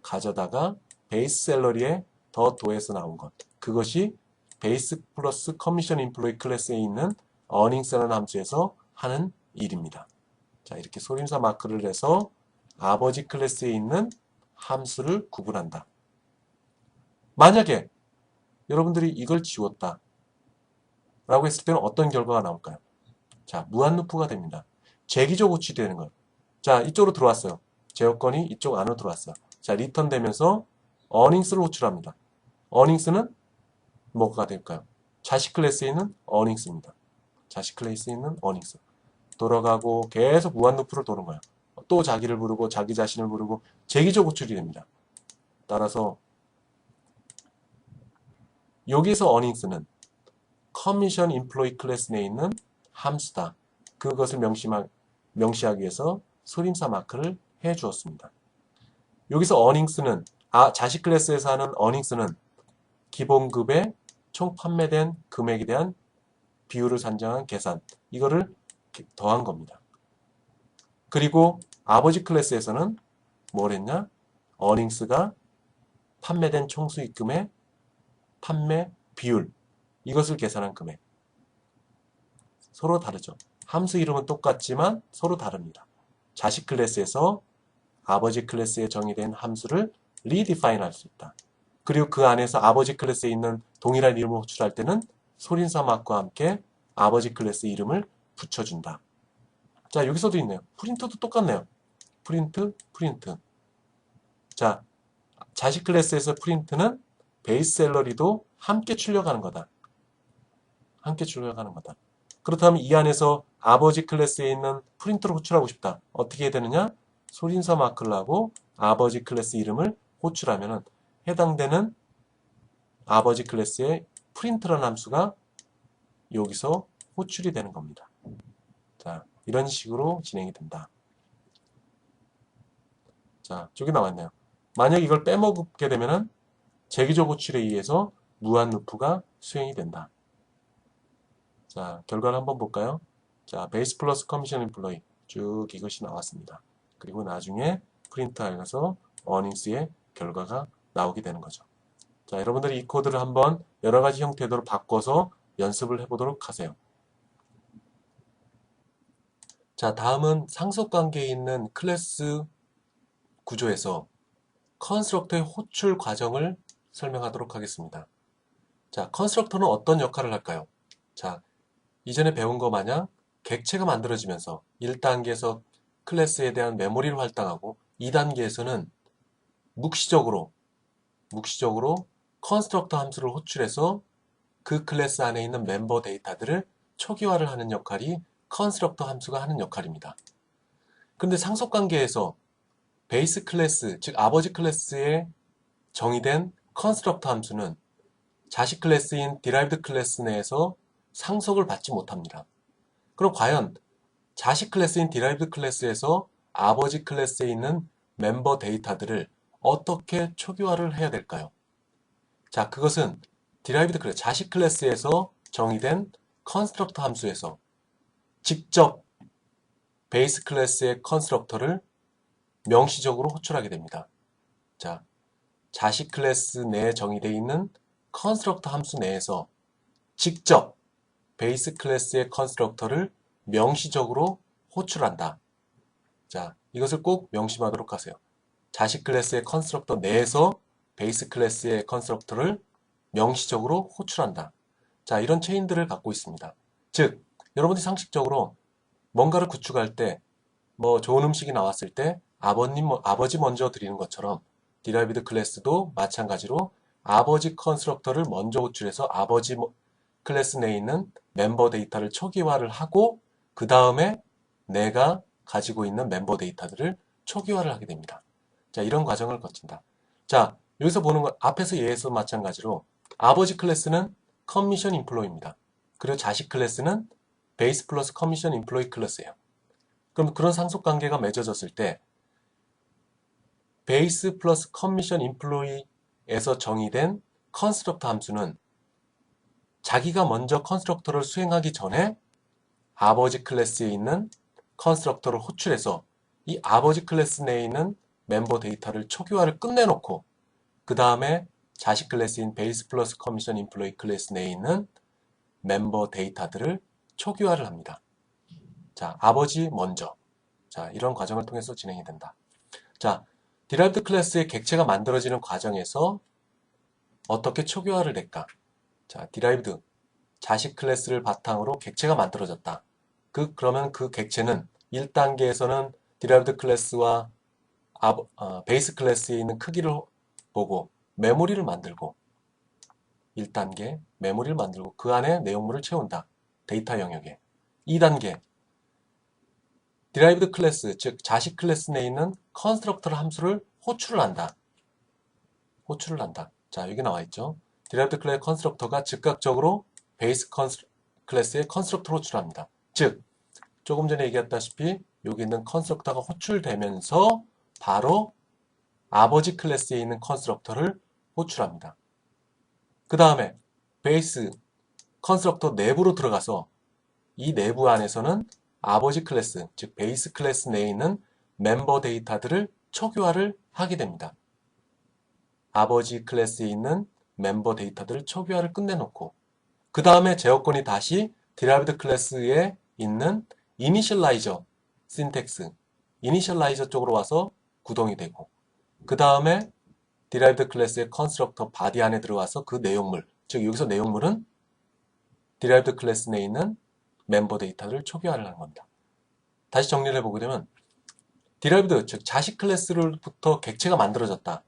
가져다가 베이스 샐러리에 더 더해서 나온 것. 그것이 베이스 플러스 커미션 인플로이 클래스에 있는 어닝스라는 함수에서 하는 일입니다. 자, 이렇게 소림사 마크를 해서 아버지 클래스에 있는 함수를 구분한다. 만약에 여러분들이 이걸 지웠다 라고 했을 때는 어떤 결과가 나올까요? 자, 무한루프가 됩니다. 재기적 호출되는 거예요. 자, 이쪽으로 들어왔어요. 제어권이 이쪽 안으로 들어왔어요. 자, 리턴 되면서 어닝스를 호출합니다. 어닝스는 뭐가 될까요? 자식 클래스에 있는 어닝스입니다. 자식 클래스에 있는 어닝스. 돌아가고 계속 무한루프를 도는 거예요. 또 자기를 부르고 자기 자신을 부르고 재기적 호출이 됩니다. 따라서 여기서 어닝스는 커미션 인플로이 클래스 내에 있는 함수다. 그것을 명시하기 위해서 소림사 마크를 해 주었습니다. 여기서 어닝스는 자식 클래스에서 하는 어닝스는 기본급의 총 판매된 금액에 대한 비율을 산정한 계산, 이거를 더한 겁니다. 그리고 아버지 클래스에서는 뭘 했냐? 어닝스가 판매된 총 수익금의 판매 비율, 이것을 계산한 금액. 서로 다르죠. 함수 이름은 똑같지만 서로 다릅니다. 자식 클래스에서 아버지 클래스에 정의된 함수를 redefine 할 수 있다. 그리고 그 안에서 아버지 클래스에 있는 동일한 이름을 호출할 때는 소림사 마크와 함께 아버지 클래스 이름을 붙여준다. 자, 여기서도 있네요. 프린트도 똑같네요. 프린트. 자, 자식 클래스에서 프린트는 베이스 샐러리도 함께 출력하는 거다. 그렇다면 이 안에서 아버지 클래스에 있는 프린트를 호출하고 싶다. 어떻게 해야 되느냐? 소림사 마크를 하고 아버지 클래스 이름을 호출하면 해당되는 아버지 클래스의 프린트라는 함수가 여기서 호출이 되는 겁니다. 자, 이런 식으로 진행이 된다. 자, 저기 나왔네요. 만약 이걸 빼먹게 되면 재기적 호출에 의해서 무한 루프가 수행이 된다. 자, 결과를 한번 볼까요? 자, 베이스 플러스 커미션 인플로이 쭉 이것이 나왔습니다. 그리고 나중에 프린트하여서 어닝스의 결과가 나오게 되는 거죠. 자, 여러분들이 이 코드를 한번 여러 가지 형태로 바꿔서 연습을 해보도록 하세요. 자, 다음은 상속관계에 있는 클래스 구조에서 컨스트럭터의 호출 과정을 설명하도록 하겠습니다. 자, 컨스트럭터는 어떤 역할을 할까요? 자, 이전에 배운 것 마냥 객체가 만들어지면서 1단계에서 클래스에 대한 메모리를 할당하고 2단계에서는 묵시적으로 컨스트럭터 함수를 호출해서 그 클래스 안에 있는 멤버 데이터들을 초기화를 하는 역할이 컨스트럭터 함수가 하는 역할입니다. 그런데 상속관계에서 베이스 클래스, 즉 아버지 클래스에 정의된 컨스트럭터 함수는 자식 클래스인 디라이브드 클래스 내에서 상속을 받지 못합니다. 그럼 과연 자식 클래스인 디라이브드 클래스에서 아버지 클래스에 있는 멤버 데이터들을 어떻게 초기화를 해야 될까요? 자, 그것은 디라이브드 클래스, 자식 클래스에서 정의된 컨스트럭터 함수에서 직접 베이스 클래스의 컨스트럭터를 명시적으로 호출하게 됩니다. 자, 자식 클래스 내에 정의되어 있는 컨스트럭터 함수 내에서 직접 베이스 클래스의 컨스트럭터를 명시적으로 호출한다. 자, 이것을 꼭 명심하도록 하세요. 자식 클래스의 컨스트럭터 내에서 베이스 클래스의 컨스트럭터를 명시적으로 호출한다. 자, 이런 체인들을 갖고 있습니다. 즉, 여러분들이 상식적으로 뭔가를 구축할 때, 뭐 좋은 음식이 나왔을 때 아버지 먼저 드리는 것처럼 디라이브드 클래스도 마찬가지로 아버지 컨스트럭터를 먼저 호출해서 아버지 클래스 내에 있는 멤버 데이터를 초기화를 하고 그 다음에 내가 가지고 있는 멤버 데이터들을 초기화를 하게 됩니다. 자, 이런 과정을 거친다. 자, 여기서 보는 것 앞에서 예에서 마찬가지로 아버지 클래스는 커미션 인플로이입니다. 그리고 자식 클래스는 베이스 플러스 커미션 인플로이 클래스예요. 그럼 그런 상속관계가 맺어졌을 때 베이스 플러스 커미션 인플로이에서 정의된 컨스트럭터 함수는 자기가 먼저 컨스트럭터를 수행하기 전에 아버지 클래스에 있는 컨스트럭터를 호출해서 이 아버지 클래스 내에 있는 멤버 데이터를 초기화를 끝내놓고 그 다음에 자식 클래스인 베이스 플러스 커미션 인플로이 클래스 내에 있는 멤버 데이터들을 초기화를 합니다. 자, 아버지 먼저. 자, 이런 과정을 통해서 진행이 된다. 자, 디라이브드 클래스의 객체가 만들어지는 과정에서 어떻게 초기화를 낼까? 자, 디라이브드 자식 클래스를 바탕으로 객체가 만들어졌다. 그러면 그 객체는 1단계에서는 디라이브드 클래스와 베이스 클래스에 있는 크기를 보고 메모리를 만들고 1단계 메모리를 만들고 그 안에 내용물을 채운다. 데이터 영역에. 2단계 디라이브드 클래스, 즉 자식 클래스 내에 있는 컨스트럭터 함수를 호출을 한다. 호출을 한다. 자, 여기 나와 있죠. 디라이브드 클래스 컨스트럭터가 즉각적으로 베이스 클래스의 컨스트럭터를 호출합니다. 즉, 조금 전에 얘기했다시피 여기 있는 컨스트럭터가 호출되면서 바로 아버지 클래스에 있는 컨스트럭터를 호출합니다. 그 다음에 베이스 컨스트럭터 내부로 들어가서 이 내부 안에서는 아버지 클래스, 즉 베이스 클래스 내에 있는 멤버 데이터들을 초기화를 하게 됩니다. 아버지 클래스에 있는 멤버 데이터들을 초기화를 끝내놓고 그 다음에 제어권이 다시 디라이브드 클래스에 있는 이니셜라이저 신텍스, 이니셜라이저 쪽으로 와서 구동이 되고 그 다음에 디라이브드 클래스의 컨스트럭터 바디 안에 들어와서 그 내용물, 즉 여기서 내용물은 디라이브드 클래스 내에 있는 멤버 데이터를 초기화를 하는 겁니다. 다시 정리를 해보게 되면 디라이브드, 즉 자식 클래스로부터 객체가 만들어졌다.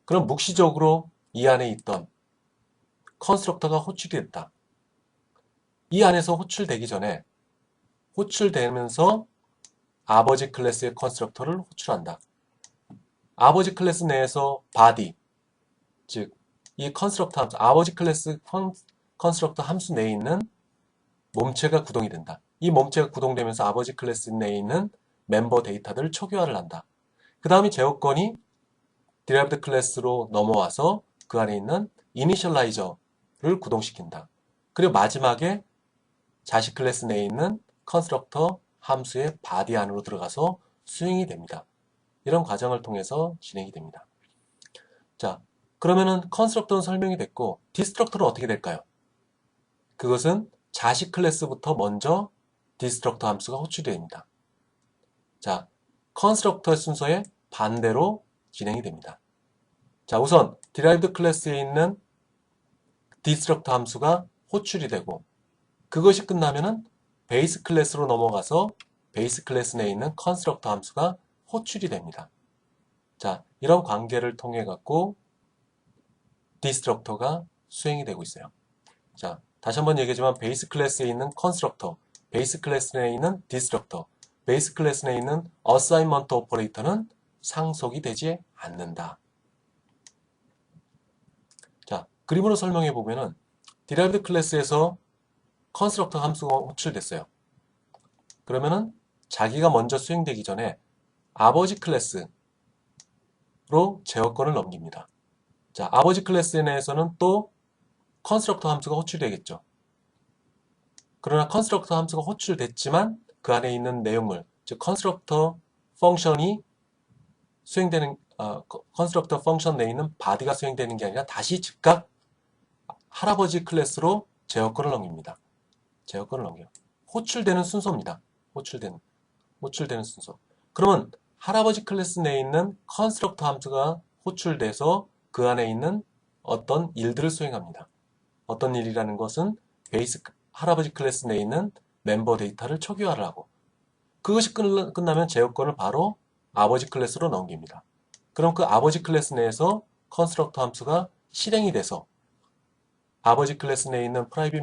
그럼 묵시적으로 이 안에 있던 컨스트럭터가 호출이 됐다. 이 안에서 호출되기 전에 호출되면서 아버지 클래스의 컨스트럭터를 호출한다. 아버지 클래스 내에서 바디, 즉 이 컨스트럭터 함수, 아버지 클래스 컨스트럭터 함수 내에 있는 몸체가 구동이 된다. 이 몸체가 구동되면서 아버지 클래스 내에 있는 멤버 데이터들을 초기화를 한다. 그 다음에 제어권이 디라이브드 클래스로 넘어와서 그 안에 있는 이니셜라이저를 구동시킨다. 그리고 마지막에 자식 클래스 내에 있는 컨스트럭터 함수의 바디 안으로 들어가서 수행이 됩니다. 이런 과정을 통해서 진행이 됩니다. 자, 그러면은 컨스트럭터는 설명이 됐고 디스트럭터는 어떻게 될까요? 그것은 자식 클래스부터 먼저 디스트럭터 함수가 호출이 됩니다. 자, 컨스트럭터 순서의 반대로 진행이 됩니다. 자, 우선 디라이브드 클래스에 있는 디스트럭터 함수가 호출이 되고 그것이 끝나면은 베이스 클래스로 넘어가서 베이스 클래스 내에 있는 컨스트럭터 함수가 호출이 됩니다. 자, 이런 관계를 통해 갖고 디스트럭터가 수행이 되고 있어요. 자, 다시 한번 얘기하지만 베이스 클래스에 있는 컨스트럭터, 베이스 클래스 내에 있는 디스트럭터, 베이스 클래스 내에 있는 어사인먼트 오퍼레이터는 상속이 되지 않는다. 자, 그림으로 설명해 보면은 디라이브드 클래스에서 컨스트럭터 함수가 호출됐어요. 그러면은 자기가 먼저 수행되기 전에 아버지 클래스로 제어권을 넘깁니다. 자, 아버지 클래스 내에서는 또 컨스트럭터 함수가 호출되겠죠. 그러나 컨스트럭터 함수가 호출됐지만 그 안에 있는 내용물, 즉 컨스트럭터 펑션이 수행되는 컨스트럭터 펑션 내에 있는 바디가 수행되는 게 아니라 다시 즉각 할아버지 클래스로 제어권을 넘깁니다. 제어권을 넘겨요. 호출되는 순서입니다. 호출되는 순서. 그러면 할아버지 클래스 내에 있는 컨스트럭터 함수가 호출돼서 그 안에 있는 어떤 일들을 수행합니다. 어떤 일이라는 것은 베이스 할아버지 클래스 내에 있는 멤버 데이터를 초기화를 하고 그것이 끝나면 제어권을 바로 아버지 클래스로 넘깁니다. 그럼 그 아버지 클래스 내에서 컨스트럭터 함수가 실행이 돼서 아버지 클래스 내에 있는 프라이빗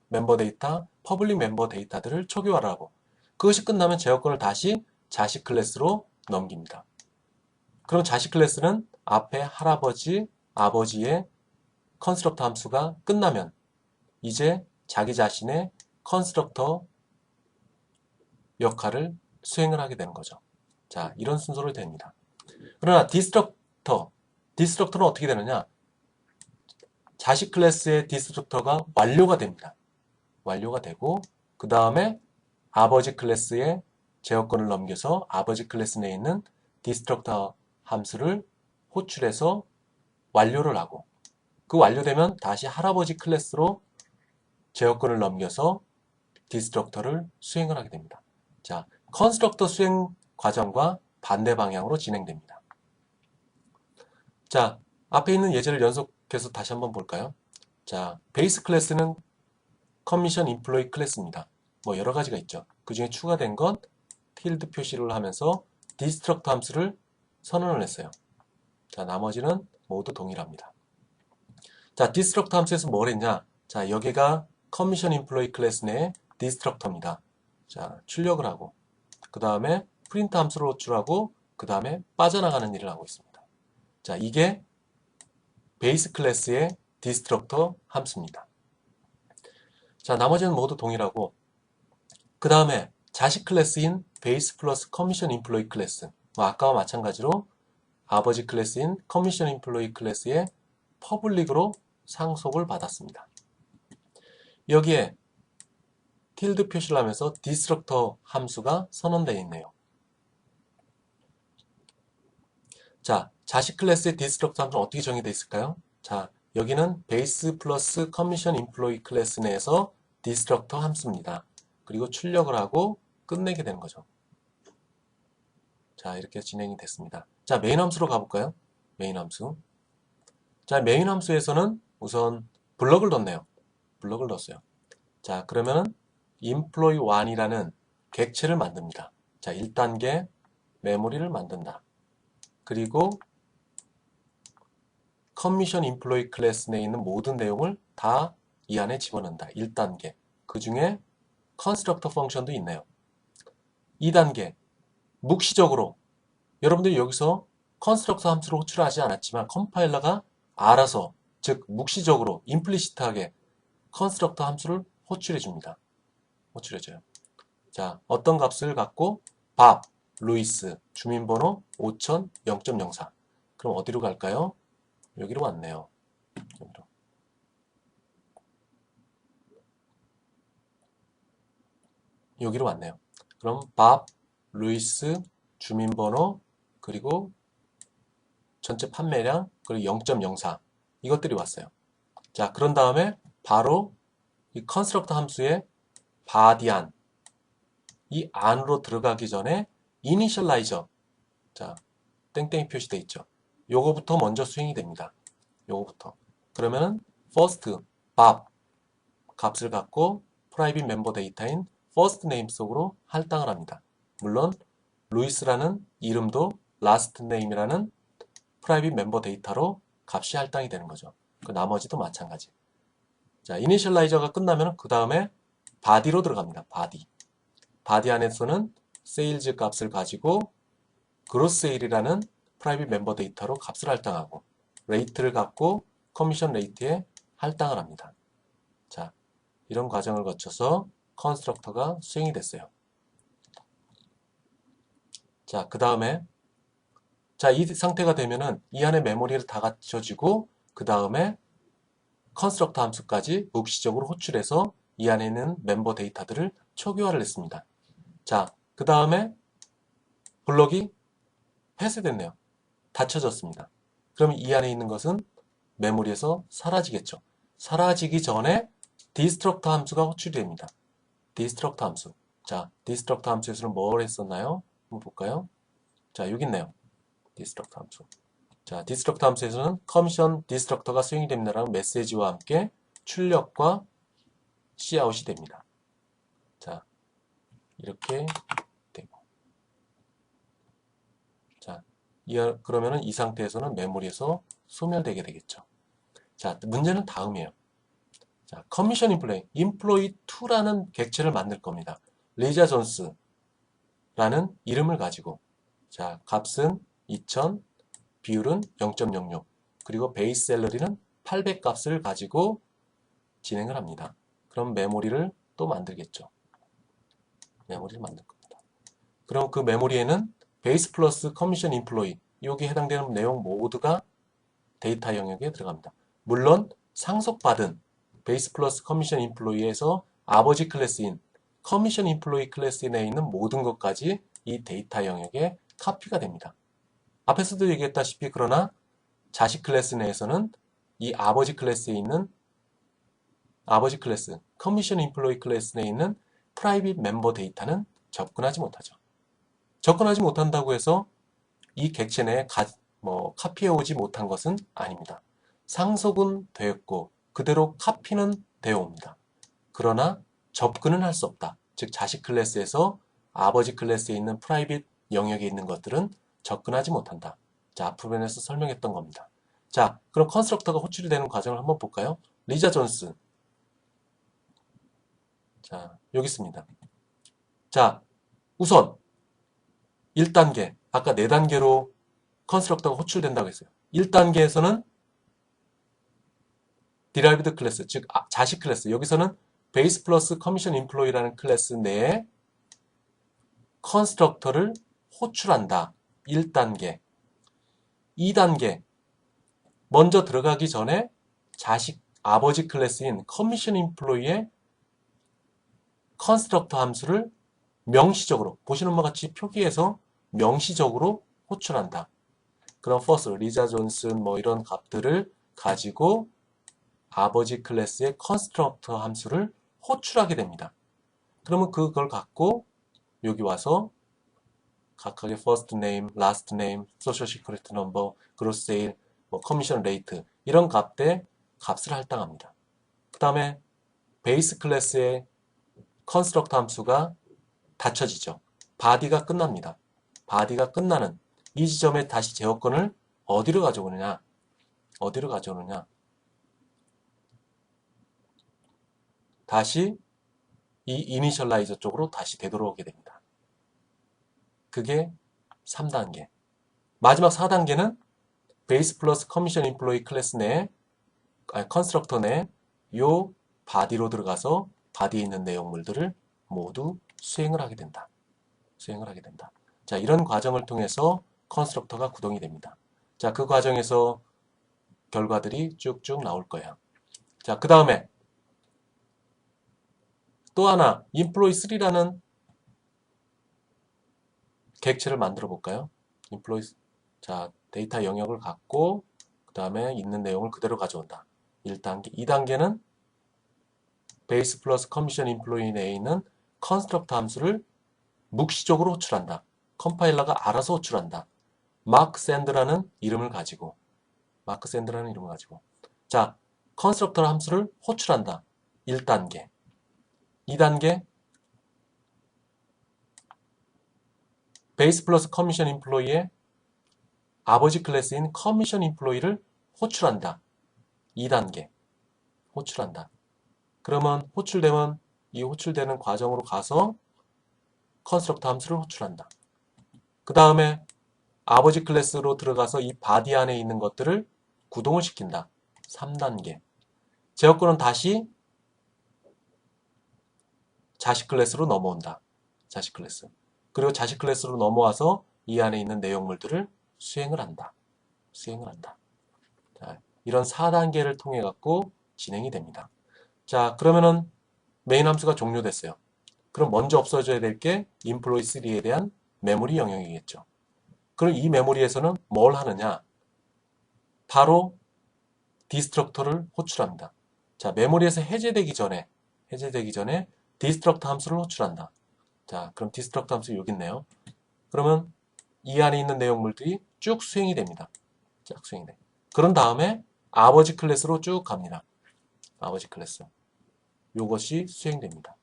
멤버 데이터, 퍼블릭 멤버 데이터들을 초기화를 하고 그것이 끝나면 제어권을 다시 자식 클래스로 넘깁니다. 그럼 자식 클래스는 앞에 할아버지, 아버지의 컨스트럭터 함수가 끝나면 이제 자기 자신의 컨스트럭터 역할을 수행을 하게 되는 거죠. 자, 이런 순서로 됩니다. 그러나 디스트럭터는 어떻게 되느냐? 자식 클래스의 디스트럭터가 완료가 됩니다. 완료가 되고 그 다음에 아버지 클래스에 제어권을 넘겨서 아버지 클래스 내에 있는 디스트럭터 함수를 호출해서 완료를 하고 그 완료되면 다시 할아버지 클래스로 제어권을 넘겨서 디스트럭터를 수행을 하게 됩니다. 자, 컨스트럭터 수행 과정과 반대 방향으로 진행됩니다. 자, 앞에 있는 예제를 연속해서 다시 한번 볼까요? 자, 베이스 클래스는 커미션 인플로이 클래스입니다. 뭐 여러 가지가 있죠. 그 중에 추가된 건 tilde 표시를 하면서 디스트럭터 함수를 선언을 했어요. 자, 나머지는 모두 동일합니다. 자, 디스트럭터 함수에서 뭘 했냐? 자, 여기가 커미션 인플로이 클래스 내의 디스트럭터입니다. 자, 출력을 하고 그 다음에 프린트 함수를 호출하고 그 다음에 빠져나가는 일을 하고 있습니다. 자, 이게 베이스 클래스의 디스트럭터 함수입니다. 자, 나머지는 모두 동일하고 그 다음에 자식 클래스인 베이스 플러스 커미션 인플로이 클래스 뭐 아까와 마찬가지로 아버지 클래스인 커미션 인플로이 클래스의 퍼블릭으로 상속을 받았습니다. 여기에 tilde 표시를 하면서 디스트럭터 함수가 선언되어 있네요. 자, 자식 클래스의 디스트럭터 함수는 어떻게 정의되어 있을까요? 자, 여기는 베이스 플러스 커미션 인플로이 클래스 내에서 디스트럭터 함수입니다. 그리고 출력을 하고 끝내게 되는 거죠. 자, 이렇게 진행이 됐습니다. 자, 메인 함수로 가볼까요? 메인 함수. 자, 메인 함수에서는 우선 블럭을 넣네요. 블럭을 넣었어요. 자, 그러면은 employee1이라는 객체를 만듭니다. 자, 1단계 메모리를 만든다. 그리고 커미션 인플로이 클래스 내에 있는 모든 내용을 다 이 안에 집어넣는다. 1단계. 그 중에 컨스트럭터 펑션도 있네요. 2단계. 묵시적으로 여러분들이 여기서 컨스트럭터 함수를 호출하지 않았지만 컴파일러가 알아서 즉 묵시적으로 임플리시트하게 컨스트럭터 함수를 호출해 줍니다. 호출해줘요. 자, 어떤 값을 갖고 밥, 루이스, 주민번호 5000, 0.04. 그럼 어디로 갈까요? 여기로 왔네요. 여기로. 여기로 왔네요. 그럼 밥, 루이스, 주민번호, 그리고 전체 판매량, 그리고 0.04 이것들이 왔어요. 자, 그런 다음에 바로 이 컨스트럭터 함수의 바디안 이 안으로 들어가기 전에 이니셜라이저 자, 땡땡이 표시되어 있죠. 요거부터 먼저 수행이 됩니다. 요거부터. 그러면은 first 밥 값을 갖고 프라이빗 멤버 데이터인 first name 속으로 할당을 합니다. 물론 루이스라는 이름도 last name이라는 프라이빗 멤버 데이터로 값이 할당이 되는 거죠. 그 나머지도 마찬가지. 자, 이니셜라이저가 끝나면 그 다음에 바디로 들어갑니다. 바디 안에서는 세일즈 값을 가지고 그로스 세일이라는 프라이빗 멤버 데이터로 값을 할당하고 레이트를 갖고 커미션 레이트에 할당을 합니다. 자, 이런 과정을 거쳐서 컨스트럭터가 수행이 됐어요. 자, 그 다음에 자, 이 상태가 되면은 이 안에 메모리를 다 갖춰지고 그 다음에 컨스트럭터 함수까지 묵시적으로 호출해서 이 안에 있는 멤버 데이터들을 초기화를 했습니다. 자, 그 다음에 블럭이 폐쇄됐네요. 닫혀졌습니다. 그럼 이 안에 있는 것은 메모리에서 사라지겠죠. 사라지기 전에 디스트럭터 함수가 호출이 됩니다. 디스트럭터 함수. 자, 디스트럭터 함수에서는 뭘 했었나요? 한번 볼까요? 자, 여기 있네요. 디스트럭터 함수. 자, 디스트럭터 함수에서는 커미션 디스트럭터가 수행이 됩니다라는 메시지와 함께 출력과 Cout이 됩니다. 자, 이렇게 되고. 자, 그러면은 이 상태에서는 메모리에서 소멸되게 되겠죠. 자, 문제는 다음이에요. 자, 커미션 인플로이 2라는 객체를 만들 겁니다. 리자 존스라는 이름을 가지고 자, 값은 2000, 비율은 0.06 그리고 베이스 샐러리는 800 값을 가지고 진행을 합니다. 그럼 메모리를 또 만들겠죠. 메모리를 만들 겁니다. 그럼 그 메모리에는 베이스 플러스 커미션 인플로이 여기에 해당되는 내용 모두가 데이터 영역에 들어갑니다. 물론 상속받은 베이스 플러스 커미션 인플로이에서 아버지 클래스인 커미션 인플로이 클래스 내에 있는 모든 것까지 이 데이터 영역에 카피가 됩니다. 앞에서도 얘기했다시피 그러나 자식 클래스 내에서는 이 아버지 클래스에 있는 아버지 클래스, 커미션 인플로이 클래스 내에 있는 프라이빗 멤버 데이터는 접근하지 못하죠. 접근하지 못한다고 해서 이 객체 내에 카피해오지 못한 것은 아닙니다. 상속은 되었고 그대로 카피는 되어 옵니다. 그러나 접근은 할 수 없다. 즉 자식 클래스에서 아버지 클래스에 있는 프라이빗 영역에 있는 것들은 접근하지 못한다. 자, 앞부분에서 설명했던 겁니다. 자, 그럼 컨스트럭터가 호출이 되는 과정을 한번 볼까요? 리자 존스. 자, 여기 있습니다. 자, 우선 1단계, 아까 4단계로 컨스트럭터가 호출된다고 했어요. 1단계에서는 derived 클래스, 즉 자식 클래스, 여기서는 베이스 플러스 커미션 인플로이라는 클래스 내에 컨스트럭터를 호출한다. 1단계. 2단계, 먼저 들어가기 전에 자식 아버지 클래스인 커미션 인플로이의 컨스트럭터 함수를 명시적으로, 보시는 바와 같이 표기해서 명시적으로 호출한다. 그럼 first, 리자 존슨 이런 값들을 가지고 아버지 클래스의 컨스트럭터 함수를 호출하게 됩니다. 그러면 그걸 갖고 여기 와서 각각의 first name, last name, social security number, gross sale, commission rate 이런 값을 할당합니다. 그 다음에 베이스 클래스의 컨스트럭터 함수가 닫혀지죠. 바디가 끝납니다. 바디가 끝나는 이 지점에 다시 제어권을 어디로 가져오느냐? 어디로 가져오느냐? 다시 이 이니셜라이저 쪽으로 다시 되돌아오게 됩니다. 그게 3단계. 마지막 4단계는 베이스 플러스 커미션 인플로이 클래스 내에 컨스트럭터 내에 요 바디로 들어가서 바디에 있는 내용물들을 모두 수행을 하게 된다. 수행을 하게 된다. 자, 이런 과정을 통해서 컨스트럭터가 구동이 됩니다. 자, 그 과정에서 결과들이 쭉쭉 나올 거예요. 자, 그 다음에 또 하나 employee 3라는 객체를 만들어 볼까요? employee, 자, 데이터 영역을 갖고 그 다음에 있는 내용을 그대로 가져온다. 1단계. 2단계는 베이스 플러스 커미션 인플로이 내에 있는 컨스트럭터 함수를 묵시적으로 호출한다. 컴파일러가 알아서 호출한다. 마크 샌드라는 이름을 가지고 자, 컨스트럭터 함수를 호출한다. 1단계. 2단계 베이스 플러스 커미션 인플로이의 아버지 클래스인 커미션 인플로이를 호출한다. 2단계 호출한다. 그러면 호출되면 이 호출되는 과정으로 가서 컨스트럭터 함수를 호출한다. 그 다음에 아버지 클래스로 들어가서 이 바디 안에 있는 것들을 구동을 시킨다. 3단계. 제어권은 다시 자식 클래스로 넘어온다. 자식 클래스. 그리고 자식 클래스로 넘어와서 이 안에 있는 내용물들을 수행을 한다. 수행을 한다. 자, 이런 4단계를 통해 갖고 진행이 됩니다. 자, 그러면은 메인 함수가 종료됐어요. 그럼 먼저 없어져야 될 게 employee 3에 대한 메모리 영역이겠죠. 그럼 이 메모리에서는 뭘 하느냐? 바로 디스트럭터를 호출합니다. 자, 메모리에서 해제되기 전에 디스트럭터 함수를 호출한다. 자, 그럼 디스트럭터 함수 여기 있네요. 그러면 이 안에 있는 내용물들이 쭉 수행이 됩니다. 쭉 수행이 돼. 그런 다음에 아버지 클래스로 쭉 갑니다. 아버지 클래스. 요것이 수행됩니다.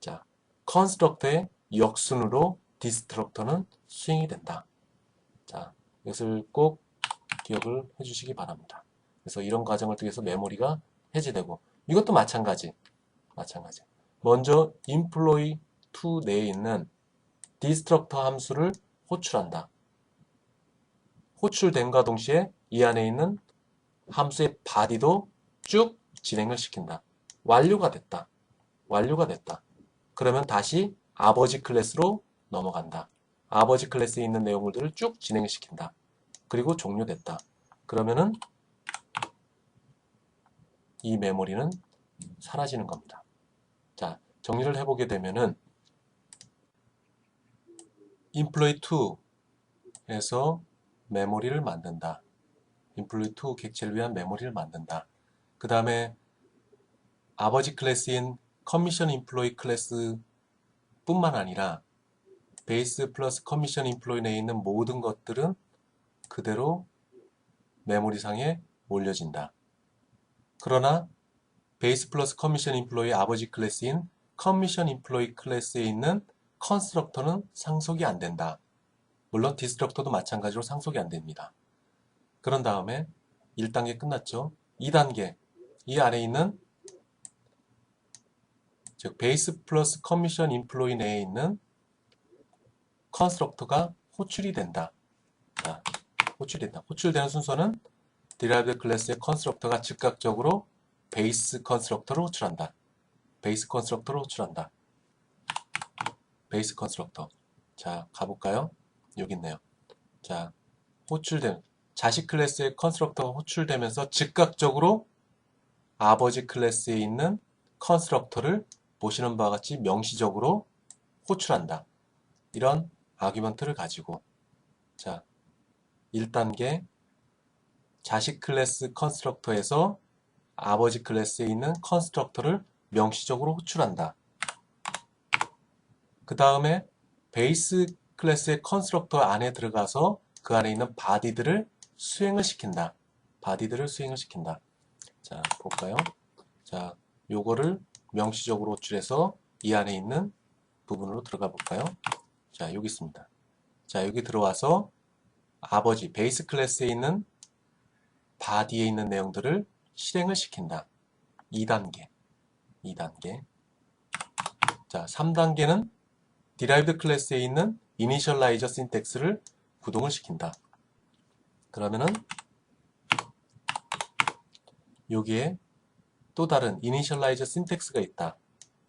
자, 컨스트럭터의 역순으로 디스트럭터는 수행이 된다. 자, 이것을 꼭 기억을 해주시기 바랍니다. 그래서 이런 과정을 통해서 메모리가 해제되고 이것도 마찬가지. 먼저 employee 2 내에 있는 디스트럭터 함수를 호출한다. 호출됨과 동시에 이 안에 있는 함수의 바디도 쭉 진행을 시킨다. 완료가 됐다. 그러면 다시 아버지 클래스로 넘어간다. 아버지 클래스에 있는 내용물들을 쭉 진행을 시킨다. 그리고 종료됐다. 그러면은 이 메모리는 사라지는 겁니다. 자, 정리를 해보게 되면은 employee 2에서 메모리를 만든다. employee 2 객체를 위한 메모리를 만든다. 그 다음에 아버지 클래스인 커미션 임플로이 클래스 뿐만 아니라 베이스 플러스 커미션 임플로이 내에 있는 모든 것들은 그대로 메모리상에 올려진다. 그러나 베이스 플러스 커미션 임플로이 아버지 클래스인 커미션 임플로이 클래스에 있는 컨스트럭터는 상속이 안 된다. 물론 디스트럭터도 마찬가지로 상속이 안 됩니다. 그런 다음에 1단계 끝났죠. 2단계 이 안에 있는 즉 베이스 플러스 커미션 임플로이 내에 있는 컨스트럭터가 호출이 된다. 자, 호출된다. 호출되는 순서는 derived 클래스의 컨스트럭터가 즉각적으로 베이스 컨스트럭터를 호출한다. 베이스 컨스트럭터를 호출한다. 베이스 컨스트럭터. 자, 가볼까요? 여기 있네요. 자, 호출된 자식 클래스의 컨스트럭터가 호출되면서 즉각적으로 아버지 클래스에 있는 컨스트럭터를 보시는 바와 같이 명시적으로 호출한다. 이런 아규먼트를 가지고 자, 1단계 자식 클래스 컨스트럭터에서 아버지 클래스에 있는 컨스트럭터를 명시적으로 호출한다. 그 다음에 베이스 클래스의 컨스트럭터 안에 들어가서 그 안에 있는 바디들을 수행을 시킨다. 바디들을 수행을 시킨다. 자, 볼까요? 자, 요거를 명시적으로 호출해서 이 안에 있는 부분으로 들어가 볼까요? 자, 여기 있습니다. 자, 여기 들어와서 아버지 베이스 클래스에 있는 바디에 있는 내용들을 실행을 시킨다. 2단계. 2단계. 자, 3단계는 derived 클래스에 있는 initializer syntax를 구동을 시킨다. 그러면은 여기에 또 다른 initializer syntax가 있다.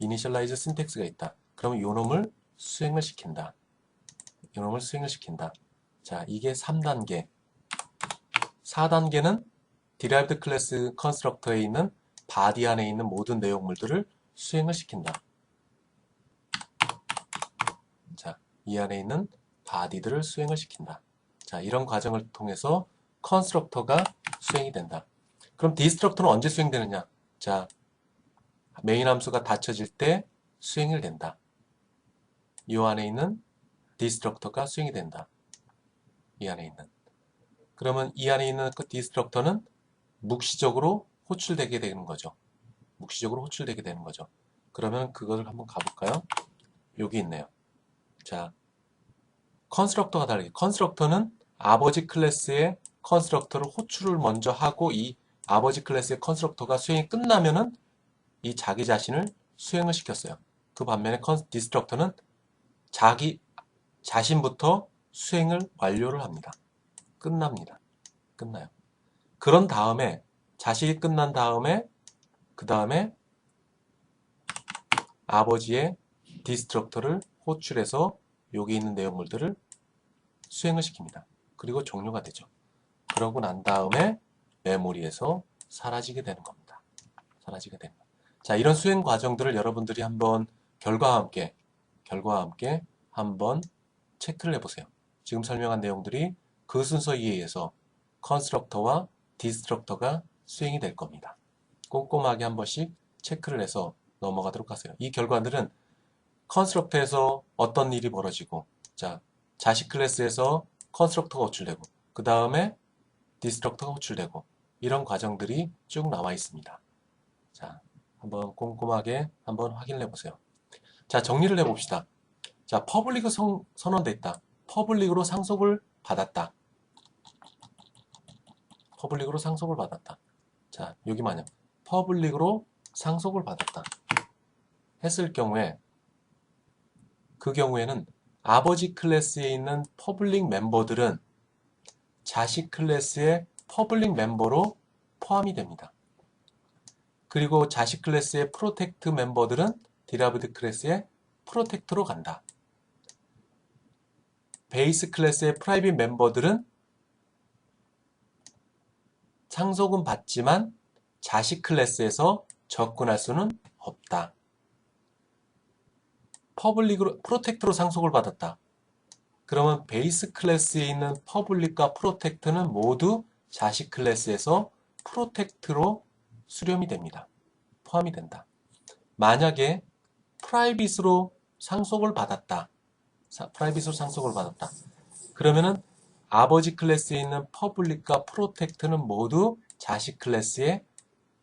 initializer syntax가 있다. 그러면 요 놈을 수행을 시킨다. 요 놈을 수행을 시킨다. 자, 이게 3단계. 4단계는 derived 클래스 컨스트럭터에 있는 바디 안에 있는 모든 내용물들을 수행을 시킨다. 자, 이 안에 있는 바디들을 수행을 시킨다. 자, 이런 과정을 통해서 컨스트럭터가 수행이 된다. 그럼 디스트럭터는 언제 수행되느냐? 자, 메인 함수가 닫혀질 때 수행이 된다. 이 안에 있는 디스트럭터가 수행이 된다. 이 안에 있는. 그러면 이 안에 있는 그 디스트럭터는 묵시적으로 호출되게 되는 거죠. 묵시적으로 호출되게 되는 거죠. 그러면 그것을 한번 가볼까요? 여기 있네요. 자, 컨스트럭터가 다르게 컨스트럭터는 아버지 클래스의 컨스트럭터를 호출을 먼저 하고 이 아버지 클래스의 컨스트럭터가 수행이 끝나면은 이 자기 자신을 수행을 시켰어요. 그 반면에 디스트럭터는 자기 자신부터 수행을 완료를 합니다. 끝납니다. 끝나요. 그런 다음에 자식이 끝난 다음에 그 다음에 아버지의 디스트럭터를 호출해서 여기 있는 내용물들을 수행을 시킵니다. 그리고 종료가 되죠. 그러고 난 다음에 메모리에서 사라지게 되는 겁니다. 사라지게 되는 겁니다. 자, 이런 수행 과정들을 여러분들이 한번 결과와 함께 한번 체크를 해보세요. 지금 설명한 내용들이 그 순서에 의해서 컨스트럭터와 디스트럭터가 수행이 될 겁니다. 꼼꼼하게 한 번씩 체크를 해서 넘어가도록 하세요. 이 결과들은 컨스트럭터에서 어떤 일이 벌어지고, 자, 자식 클래스에서 컨스트럭터가 호출되고, 그 다음에 디스트럭터가 호출되고, 이런 과정들이 쭉 나와 있습니다. 자, 한번 꼼꼼하게 한번 확인을 해보세요. 자, 정리를 해봅시다. 자, 퍼블릭이 선언됐다. 퍼블릭으로 상속을 받았다. 퍼블릭으로 상속을 받았다. 자, 여기 만약 퍼블릭으로 상속을 받았다 했을 경우에 그 경우에는 아버지 클래스에 있는 퍼블릭 멤버들은 자식 클래스의 퍼블릭 멤버로 포함이 됩니다. 그리고 자식 클래스의 프로텍트 멤버들은 derived 클래스의 프로텍트로 간다. 베이스 클래스의 프라이빗 멤버들은 상속은 받지만 자식 클래스에서 접근할 수는 없다. 퍼블릭으로, 프로텍트로 상속을 받았다. 그러면 베이스 클래스에 있는 퍼블릭과 프로텍트는 모두 자식 클래스에서 프로텍트로 수렴이 됩니다. 포함이 된다. 만약에 프라이빗으로 상속을 받았다. 프라이빗으로 상속을 받았다. 그러면은 아버지 클래스에 있는 퍼블릭과 프로텍트는 모두 자식 클래스의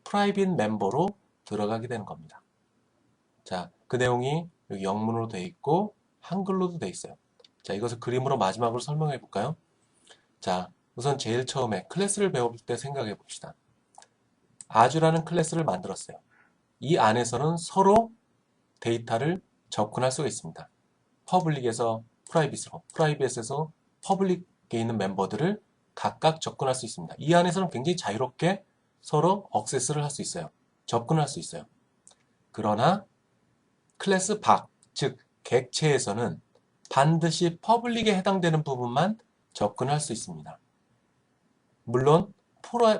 프라이빗 멤버로 들어가게 되는 겁니다. 자, 그 내용이 여기 영문으로 되어 있고 한글로도 되어 있어요. 자, 이것을 그림으로 마지막으로 설명해 볼까요? 자, 우선 제일 처음에 클래스를 배울 때 생각해 봅시다. 아주라는 클래스를 만들었어요. 이 안에서는 서로 데이터를 접근할 수가 있습니다. 퍼블릭에서 프라이빗으로, 프라이빗에서 퍼블릭에 있는 멤버들을 각각 접근할 수 있습니다. 이 안에서는 굉장히 자유롭게 서로 액세스를 할 수 있어요. 접근할 수 있어요. 그러나 클래스 밖, 즉 객체에서는 반드시 퍼블릭에 해당되는 부분만 접근할 수 있습니다. 물론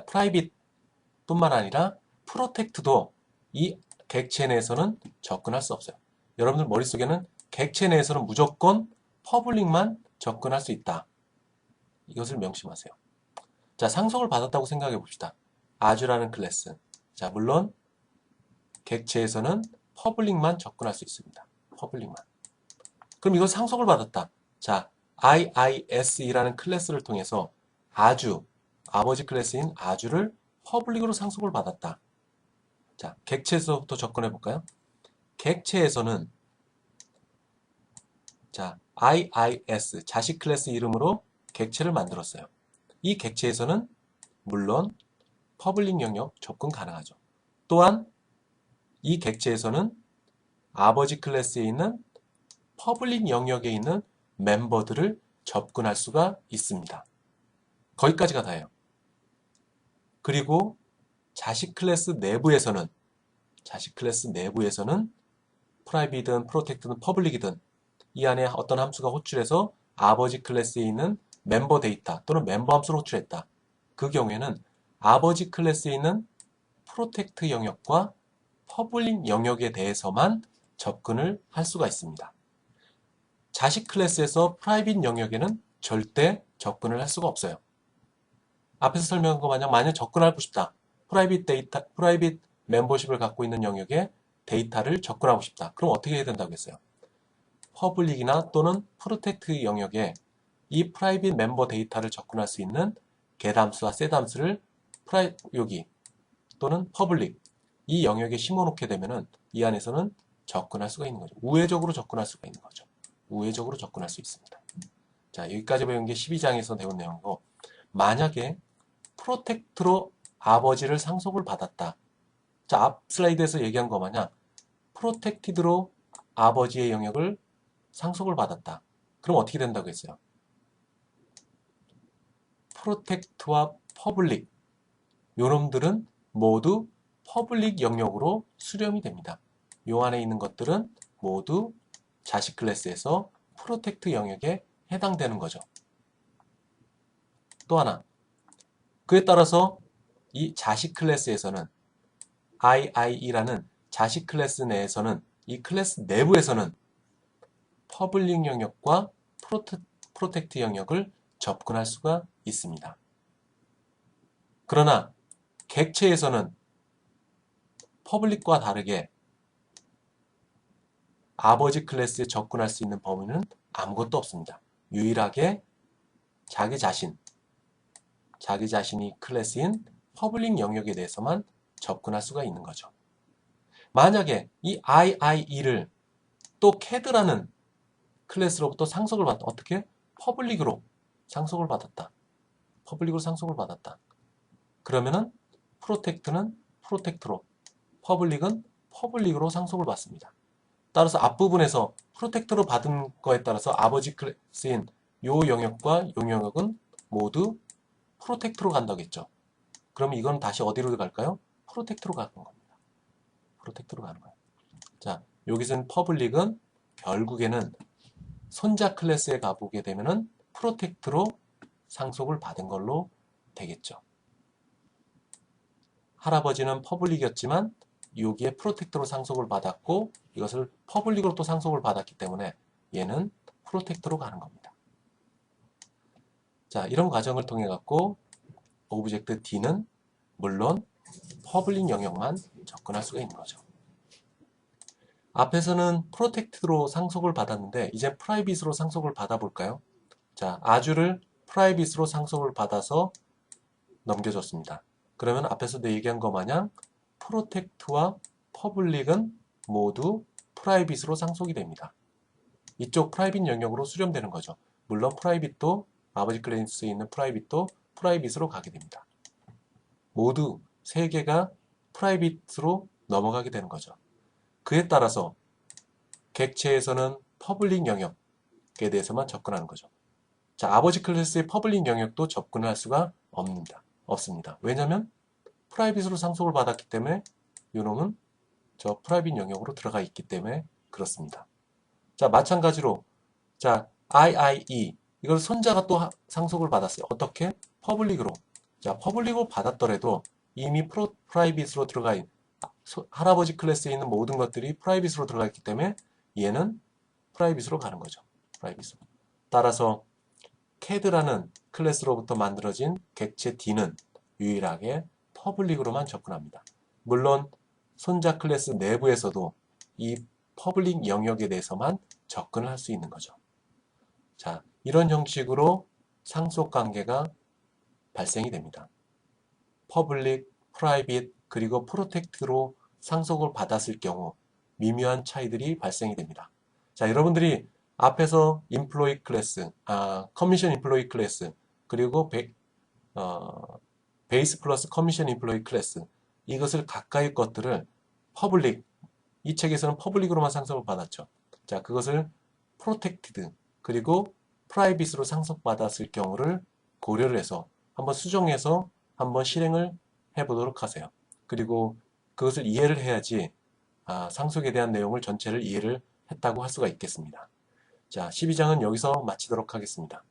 프라이빗 뿐만 아니라 프로텍트도 이 객체 내에서는 접근할 수 없어요. 여러분들 머릿속에는 객체 내에서는 무조건 퍼블릭만 접근할 수 있다. 이것을 명심하세요. 자, 상속을 받았다고 생각해 봅시다. 아주라는 클래스. 자, 물론 객체에서는 퍼블릭만 접근할 수 있습니다. 퍼블릭만. 그럼 이건 상속을 받았다. 자, IISE라는 클래스를 통해서 아주, 아버지 클래스인 아주를 퍼블릭으로 상속을 받았다. 자, 객체에서부터 접근해 볼까요? 객체에서는 자, IIS, 자식 클래스 이름으로 객체를 만들었어요. 이 객체에서는 물론 퍼블릭 영역 접근 가능하죠. 또한 이 객체에서는 아버지 클래스에 있는 퍼블릭 영역에 있는 멤버들을 접근할 수가 있습니다. 거기까지가 다예요. 그리고 자식 클래스 내부에서는 프라이빗이든 프로텍트든 퍼블릭이든 이 안에 어떤 함수가 호출해서 아버지 클래스에 있는 멤버 데이터 또는 멤버 함수를 호출했다. 그 경우에는 아버지 클래스에 있는 프로텍트 영역과 퍼블릭 영역에 대해서만 접근을 할 수가 있습니다. 자식 클래스에서 프라이빗 영역에는 절대 접근을 할 수가 없어요. 앞에서 설명한 것 마냥 만약 접근하고 싶다. 프라이빗 멤버십을 갖고 있는 영역에 데이터를 접근하고 싶다. 그럼 어떻게 해야 된다고 했어요? 퍼블릭이나 또는 프로텍트 영역에 이 프라이빗 멤버 데이터를 접근할 수 있는 get함수와 set함수를 여기 또는 퍼블릭 이 영역에 심어놓게 되면은 이 안에서는 접근할 수가 있는 거죠. 우회적으로 접근할 수가 있는 거죠. 우회적으로 접근할 수 있습니다. 자, 여기까지 배운 게 12장에서 배운 내용이고 만약에 프로텍트로 아버지를 상속을 받았다. 자, 앞 슬라이드에서 얘기한 거 마냥 프로텍티드로 아버지의 영역을 상속을 받았다. 그럼 어떻게 된다고 했어요? 프로텍트와 퍼블릭 요놈들은 모두 퍼블릭 영역으로 수렴이 됩니다. 요 안에 있는 것들은 모두 자식 클래스에서 프로텍트 영역에 해당되는 거죠. 또 하나, 그에 따라서 이 자식 클래스에서는 IIE라는 자식 클래스 내에서는 이 클래스 내부에서는 퍼블릭 영역과 프로텍트 영역을 접근할 수가 있습니다. 그러나 객체에서는 퍼블릭과 다르게 아버지 클래스에 접근할 수 있는 범위는 아무것도 없습니다. 유일하게 자기 자신이 클래스인 퍼블릭 영역에 대해서만 접근할 수가 있는 거죠. 만약에 이 IIE를 또 CAD라는 클래스로부터 상속을 받다. 어떻게? 퍼블릭으로 상속을 받았다. 퍼블릭으로 상속을 받았다. 그러면은 프로텍트는 프로텍트로, 퍼블릭은 퍼블릭으로 상속을 받습니다. 따라서 앞부분에서 프로텍트로 받은 거에 따라서 아버지 클래스인 요 영역과 요 영역은 모두 프로텍트로 간다고 했죠. 그러면 이건 다시 어디로 갈까요? 프로텍트로 가는 겁니다. 프로텍트로 가는 거예요. 자, 여기서는 퍼블릭은 결국에는 손자 클래스에 가보게 되면은 프로텍트로 상속을 받은 걸로 되겠죠. 할아버지는 퍼블릭이었지만 여기에 프로텍트로 상속을 받았고 이것을 퍼블릭으로 또 상속을 받았기 때문에 얘는 프로텍트로 가는 겁니다. 자, 이런 과정을 통해 갖고 오브젝트 D는 물론 퍼블릭 영역만 접근할 수가 있는 거죠. 앞에서는 프로텍트로 상속을 받았는데 이제 프라이빗으로 상속을 받아볼까요? 자, 아주를 프라이빗으로 상속을 받아서 넘겨줬습니다. 그러면 앞에서도 얘기한 것 마냥 프로텍트와 퍼블릭은 모두 프라이빗으로 상속이 됩니다. 이쪽 프라이빗 영역으로 수렴되는 거죠. 물론 프라이빗도 아버지 클래스에 있는 프라이빗도 프라이빗으로 가게 됩니다. 모두 세 개가 프라이빗으로 넘어가게 되는 거죠. 그에 따라서 객체에서는 퍼블릭 영역에 대해서만 접근하는 거죠. 자, 아버지 클래스의 퍼블릭 영역도 접근할 수가 없습니다. 왜냐하면 프라이빗으로 상속을 받았기 때문에 이놈은 저 프라이빗 영역으로 들어가 있기 때문에 그렇습니다. 자, 마찬가지로 자, IIE 이걸 손자가 또 상속을 받았어요. 어떻게? 퍼블릭으로. 자, 퍼블릭으로 받았더라도 이미 프라이빗으로 들어가 있는 할아버지 클래스에 있는 모든 것들이 프라이빗으로 들어가 있기 때문에 얘는 프라이빗으로 가는 거죠. 프라이빗으로. 따라서 CAD라는 클래스로부터 만들어진 객체 D는 유일하게 퍼블릭으로만 접근합니다. 물론 손자 클래스 내부에서도 이 퍼블릭 영역에 대해서만 접근을 할 수 있는 거죠. 자, 이런 형식으로 상속 관계가 발생이 됩니다. 퍼블릭, 프라이빗, 그리고 프로텍트로 상속을 받았을 경우 미묘한 차이들이 발생이 됩니다. 자, 여러분들이 앞에서 인플로이 클래스, 커미션 인플로이 클래스, 그리고 베이스 플러스 커미션 인플로이 클래스 이것을 가까이 것들을 퍼블릭, 이 책에서는 퍼블릭으로만 상속을 받았죠. 자, 그것을 프로텍티드 그리고 프라이빗으로 상속받았을 경우를 고려를 해서 한번 수정해서 한번 실행을 해보도록 하세요. 그리고 그것을 이해를 해야지 상속에 대한 내용을 전체를 이해를 했다고 할 수가 있겠습니다. 자, 12장은 여기서 마치도록 하겠습니다.